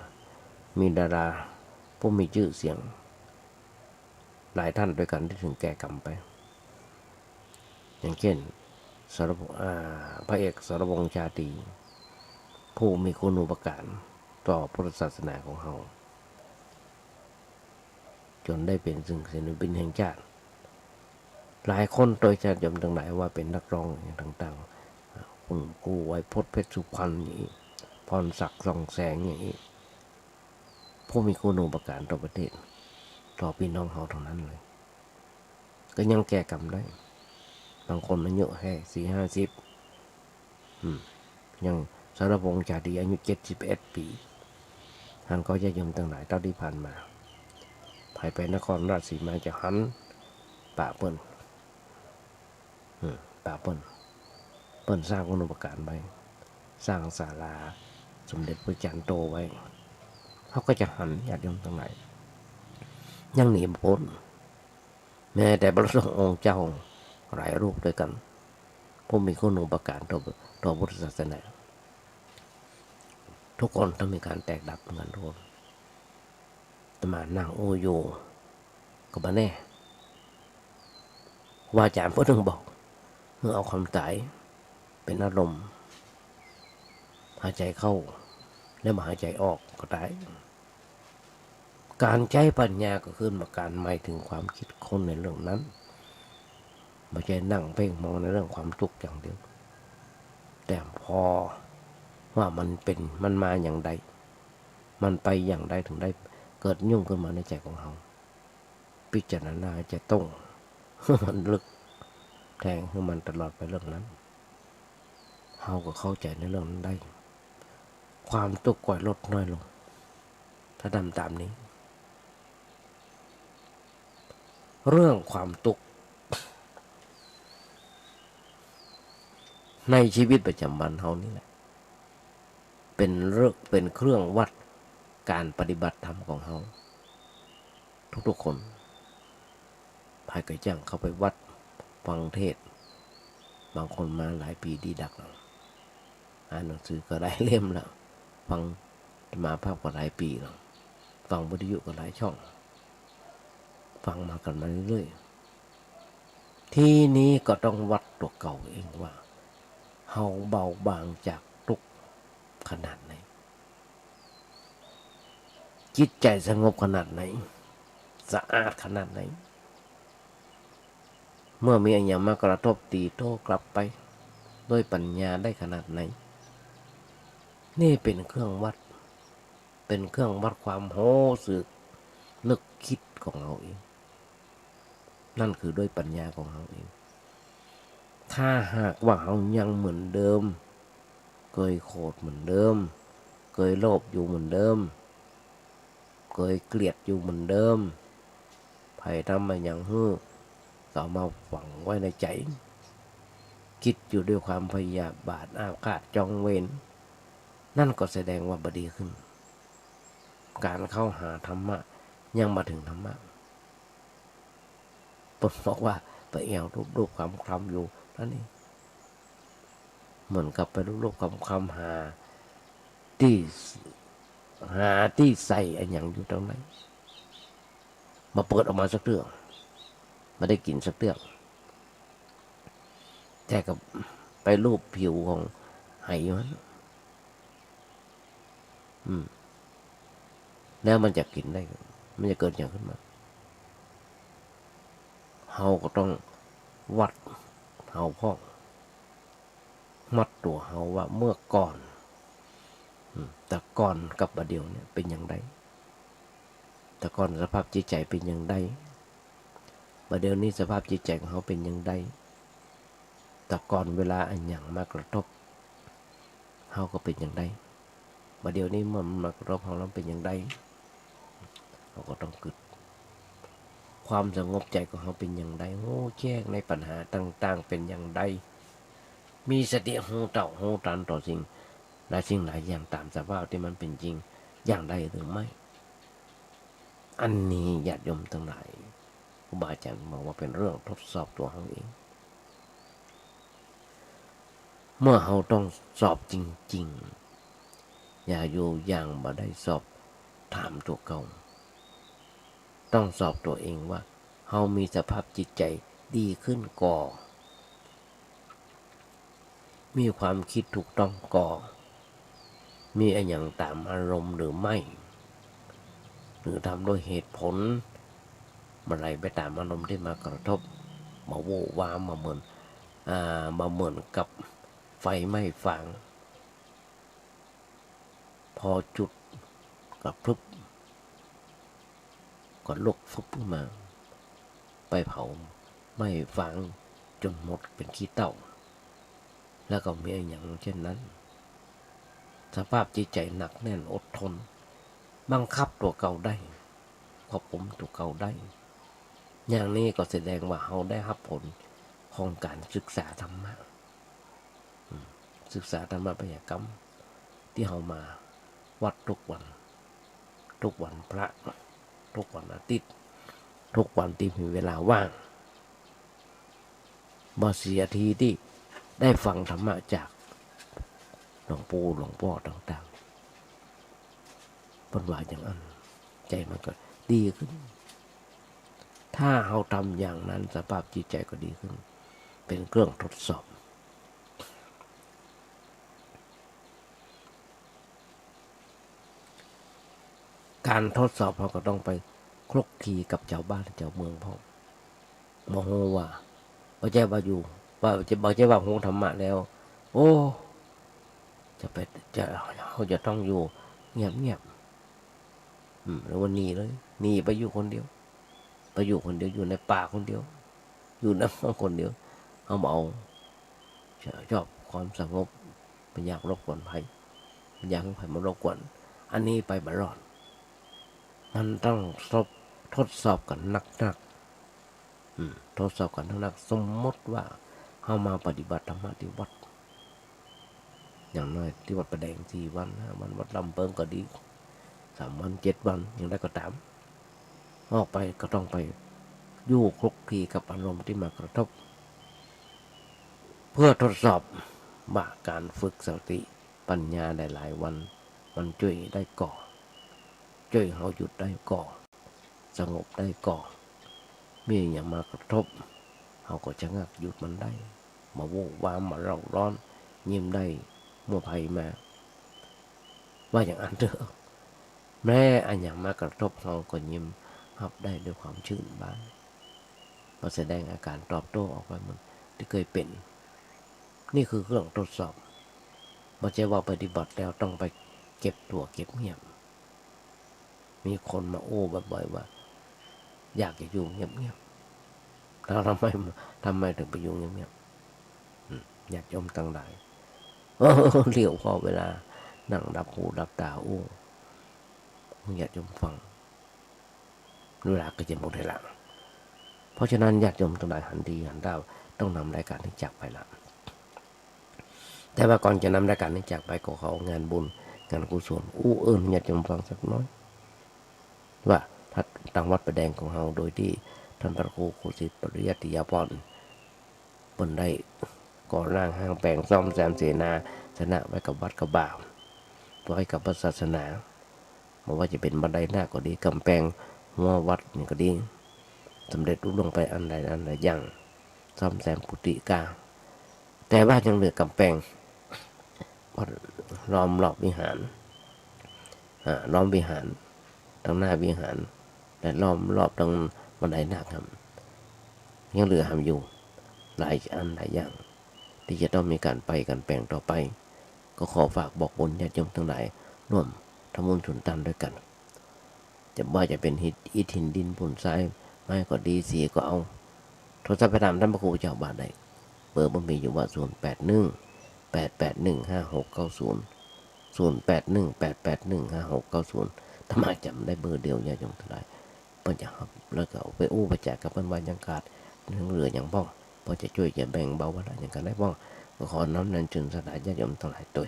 มีดาราผู้มีชื่อเสียงหลายท่านด้วยกันที่ถึงแก่กรรมไปอย่างเช่นพระเอกสรพงษ์ชาตรีผู้มีคุณูปการต่อพุทธศาสนาของเราจนได้เป็นซึ่งศิลปินแห่งชาติหลายคนโดยชาติยมทั้งหลายว่าเป็นนักร้องอย่างต่างๆคุณครูไวยพจน์เพชรสุพรรณอย่างนี้พรศักดิ์ส่องแสงอย่างนี้ผู้มีคุณูปการต่อประเทศต่อพี่น้องเขาเท่านั้นเลยก็ยังแก้กรรมได้บางคนอายุแค่40-50ยังสรพงษ์ชาตรีอายุ71 ปีท่านก็จะยมตั้งหลายเท่าที่ผ่านมาภายไปนครราชสีมาจะหันป่าเปิ้นสร้างคุณูปการไว้สร้างศาลาสมเด็จพระจันทร์โตไว้เขาก็จะหันญาติโยมทั้งหลายยังหนีพ้นแม้แต่พระสงฆ์องค์เจ้าหลายรูปด้วยกันผู้มีคุณูปการต่อพุทธศาสนาทุกคนต้องมีการแตกดับเหมือนกันทุกคนแต่มานั่งโอโยก็มาแน่ว่าอาจารย์เพิ่งบอกเมื่อเอาความตายเป็นอารมณ์หายใจเข้าแล้วมาหายใจออกก็ตายการใช้ปัญญาก็คือมาการหมายถึงความคิดคนในเรื่องนั้นไม่ใช่นั่งเพ่งมองในเรื่องความทุกข์อย่างเดียวแต่พอว่ามันมาอย่างใดมันไปอย่างใดถึงได้เกิดยุ่งขึ้นมาในใจของเราพิจารณาจะต้องมันลึกแทงให้มันตลอดไปเรื่องนั้นเราก็เข้าใจในเรื่องนั้นได้ความทุกข์ก็ลดน้อยลงถ้าทำตามนี้เรื่องความทุกข์ในชีวิตประจำวันเรานี่แหละเป็นเครื่องวัด การปฏิบัติธรรมของเราทุกๆคนภายกระจังเข้าไปวัดฟังเทศน์บางคนมาหลายปีดีดักแล้วอ่านหนังสือก็หลายเล่มแล้วฟังมาภาพก็หลายปีแล้วฟังวิทยุก็หลายช่องฟังมากันมาเรื่อยๆทีนี้ก็ต้องวัดตัวเก่าเองว่าเฮาเบาบางจากทุกข์ขนาดไหนจิตใจสงบขนาดไหนสะอาดขนาดไหนเมื่อมีอย่างมากระทบตีโต้กลับไปด้วยปัญญาได้ขนาดไหนนี่เป็นเครื่องวัดเป็นเครื่องวัดความโหสึกนึกคิดของเราเองนั่นคือด้วยปัญญาของเราเองถ้าหากว่าเรายังเหมือนเดิมเคยโกรธเหมือนเดิมเคยโลภอยู่เหมือนเดิมเคยเกลียดอยู่เหมือนเดิมไผ่ทำมาอย่างฮื้อต่อมาฝังไว้ในใจคิดอยู่ด้วยความพยาบาทอาฆาตจองเวรนั่นก็แสดงว่าบดีขึ้นการเข้าหาธรรมะยังมาถึงธรรมะผมบอกว่าไปแอวรูปความคลำอยู่นั่นเองเหมือนกับไปรูปความคลำหาที่ใส่อันอย่างอยู่ตรงไหนมาเปิดออกมาสักเรื่องมาได้กินสักเรื่องแต่กับไปรูปผิวของไหมันแล้วมันจะกินได้มันจะเกิดอย่างขึ้นมาเฮาก็ต้องวัดเฮาพ่องมัดตัวเฮาว่าเมื่อก่อนแต่ก่อนกับบัดเดี๋ยวเนี่ยเป็นอย่างไรแต่ก่อนสภาพจิตใจเป็นอย่างไรบัดเดี๋ยวนี้สภาพจิตใจของเขาเป็นอย่างไรแต่ก่อนเวลาอันอย่างมากระทบเขาก็เป็นอย่างไรบัดเดี๋ยวนี้มันมากระทบเขาแล้วเป็นอย่างไรเขาก็ต้องกึดความสงบใจของเขาเป็นอย่างไรโอ้แจ้งในปัญหาต่างๆเป็นอย่างไรมีสติหูเต่าหูตันต่อสิ่งหลายสิ่งหลายอย่างตามสภาพที่มันเป็นจริงอย่างไรหรือไม่อันนี้ญาติโยมทั้งหลายครูบาอาจารย์บอกว่าเป็นเรื่องทดสอบตัวเขาเองเมื่อเขาต้องสอบจริงๆอย่าอยู่อย่างบ่ได้สอบถามตัวเก่าต้องสอบตัวเองว่าเขามีสภาพจิตใจดีขึ้นก่อมีความคิดถูกต้องก่อมีอะไรอย่างตามอารมณ์หรือไม่หรือทำโดยเหตุผลเมื่อไรไปตามอารมณ์ที่มากระทบมาโววามาเหมือนกับไฟไหม้ฟางพอจุดกับพรึบก็ลุกฟุบขึ้นมาไปเผาไหม้ฟางจนหมดเป็นขี้เถ้าแล้วก็มีอย่างเช่นนั้นสภาพจิตใจหนักแน่นอดทนบังคับตัวเก่าได้ควบคุมตัวเก่าได้อย่างนี้ก็แสดงว่าเราได้รับผลของการศึกษาธรรมะศึกษาธรรมะปฏิกรรมที่เรามาวัดทุกวันพระทุกวันอาทิตย์ทุกวันที่มีเวลาว่างบ่เสียทีที่ได้ฟังธรรมะจากหลวงปู่หลวงพ่อต่างๆเป็นว่าอย่างนั้นใจมันก็ดีขึ้นถ้าเราทำอย่างนั้นสภาพจิตใจก็ดีขึ้นเป็นเครื่องทดสอบการทดสอบเราก็ต้องไปคลุกคลีกับเจ้าบ้านเจ้าเมืองพ่อโมโหว่าบ่ใช่ว่าอยู่ว่าบ่ใช่ว่าโหธรรมะแล้วโอ้เขาจะต้องอยู่เงียบหรือว่าหนีเลยหนีไปอยู่คนเดียวอยู่ในป่าคนเดียวอยู่ในห้องคนเดียวเขาเอาชอบความสงบไม่อยากรบกวนใครไม่อยากให้ใครมารบกวนอันนี้ไปบรอดมันต้องทดสอบกันนักทดสอบกันนักสมมติว่าเขามาปฏิบัติธรรมะที่วัดอย่างน้อยที่วัดประแดง4 วัน5 วันวัดลำเปิงก็ดี 3 วัน 7 วันอย่างไรก็ตามออกไปก็ต้องไปอยู่คลุกคลีกับอารมณ์ที่มากระทบ เพื่อทดสอบว่าการฝึกสติปัญญาได้หลายวันมันช่วยได้ก่อช่วยเขาหยุดได้ก่อสงบได้ก่อมีอย่างมากระทบเขาก็จะงักหยุดมันได้มาโวกวามมาเราร้อนยิ้มได้เมื่อภัยมาว่าอย่างอันเถอะแม้อันอย่างมากระทบเขาก็ยิ้มรับได้ด้วยความชื่นบานมาแสดงอาการตอบโต้ออกไปมันที่เคยเป็นนี่คือเครื่องทดสอบไม่ใช่ว่าปฏิบัติแล้วต้องไปเก็บตัวเก็บเงียบมีคนมาโอ้บ่อยๆว่าอยากจะอยู่เงียบๆแล้วทำไมถึงไปอยู่เงียบๆอยากยมตั้งหลายเหลียวพอเวลานั่งดับหูดับตาโอ้อยากยมฟังเวลาก็จะหมดเวลาเพราะฉะนั้นอยากยมตั้งหลายหันดีหันดาวต้องนำรายการที่จากไปละแต่ว่าก่อนจะนำรายการนี้จากไปก็เขางานบุญงานกุศลอยากจะฟังสักน้อยว่าถ้าทางวัดประแดงของเราโดยที่ท่านพระครูโคสิตปริยัติยาพรเปิ่นได้ก่อร่างห้างแปลงซ่อมแซมเสนาสนะไว้กับวัดกับบ่าวไว้กับศาสนาไม่ว่าจะเป็นบันไดหน้าก็ดีกำแพงหัววัดนี่ก็ดีสำเร็จรุ่ลงไปอันใดอย่างซ่อมแซมกุฏิกาแต่ว่ายังเหลือกำแพงล้อมรอบวิหารล้อมวิหารทางหน้าวิหารและล้อมรอบตรงบันไดหน้าครับยังเหลือทำอยู่หลายอันหลายอย่างที่จะต้องมีการไปกันแปลงต่อไปก็ขอฝากบอกบุญญาติโยมทั้งหลายร่วมทำบุญสุนตันด้วยกันจะว่าจะเป็นอิฐหินดินปุ่นทรายไม่ก็ดีสีก็เอาโทรศัพท์ไปถามท่านพระครูเจ้าบาทได้เบอร์มันมีอยู่ว่า0818815690 ถ้ามาจำได้เบอร์เดียวญาติโยมทั้งหลายเปิ้นจะครับแล้วก็เอาไปอู้ไปแจกกับเปิ้นว่ายังขาดเรื่องเหลืออย่างบ้องพอจะช่วยจะแบ่งเบาอะไรอย่างกันได้บ้องก็ขอน้อมนำจุนสลายญาติโยมทั้งหลายตัว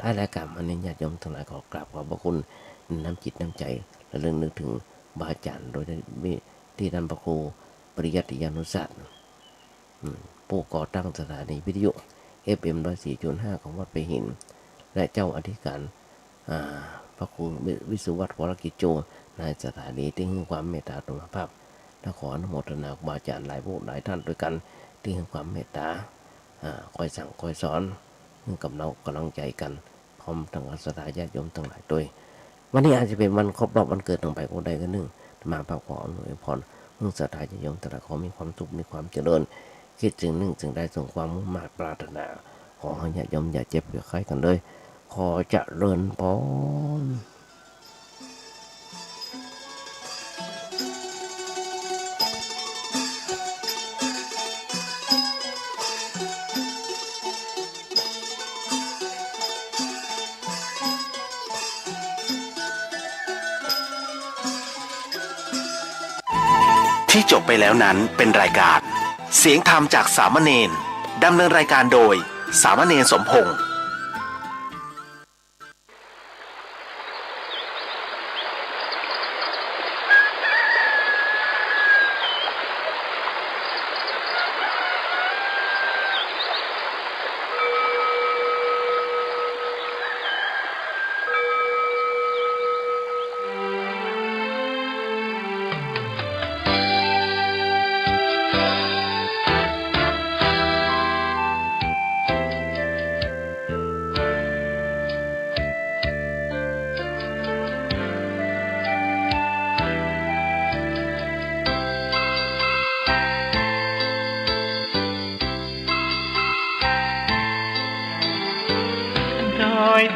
ท้ายรายการอันนี้ญาติโยมทั้งหลายขอกราบขอบพระคุณน้ำจิตน้ำใจและเรื่องนึกถึงบาอาจารย์โดยที่ท่านพระครูปริยัติยานุศาสตร์ผู้ก่อตั้งสถานีวิทยุ FM 104.5 ของวัดไปหินและเจ้าอธิการพระครูวิสุวัฒน์วรกิจโจในสถานีที่ให้ความเมตตาตรงภาพและขออนุโมทนาครูบาอาจารย์หลายผู้หลายท่านด้วยกันที่ให้ความเมตตาคอยสั่งคอยสอนกับเรากำลังใจกันพร้อมทั้งศรัทธาญาติโยมทั้งหลายด้วยวันนี้อาจจะเป็นวันครบรอบวันเกิดต่างไปก็ได้ก็นึ่งมาพระขออนุพรศรัทธาญาติโยมแต่ละขอมีความสุขมีความเจริญคิดจึงนึ่งจึงได้ส่งความมุ่งมั่นปรารถนาขอให้ญาติโยมอย่าเจ็บอย่าไข้กันเลยขอเจริญพรที่จบไปแล้วนั้นเป็นรายการเสียงธรรมจากสามเณรดำเนินรายการโดยสามเณรสมพงษ์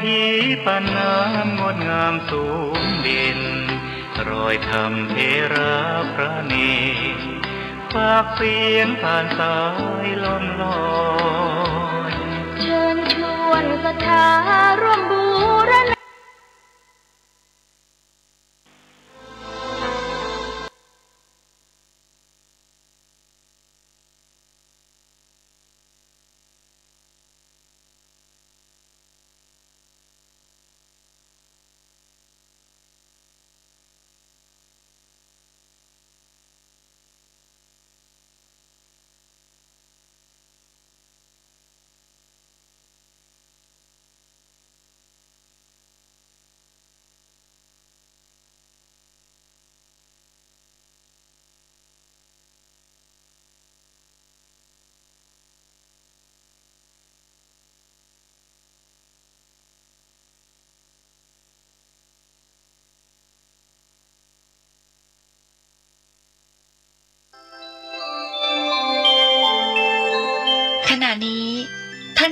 ทีปานน้ำงดงามสูงเด่นรอยธรรมเทระพระเนรฝากเสียงผ่านสายลมลอยเชิญชวนศรัทธาร่วมบูรณะ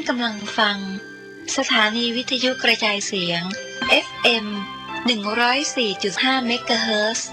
กำลังฟังสถานีวิทยุกระจายเสียง FM 104.5 เมกะเฮิรตซ์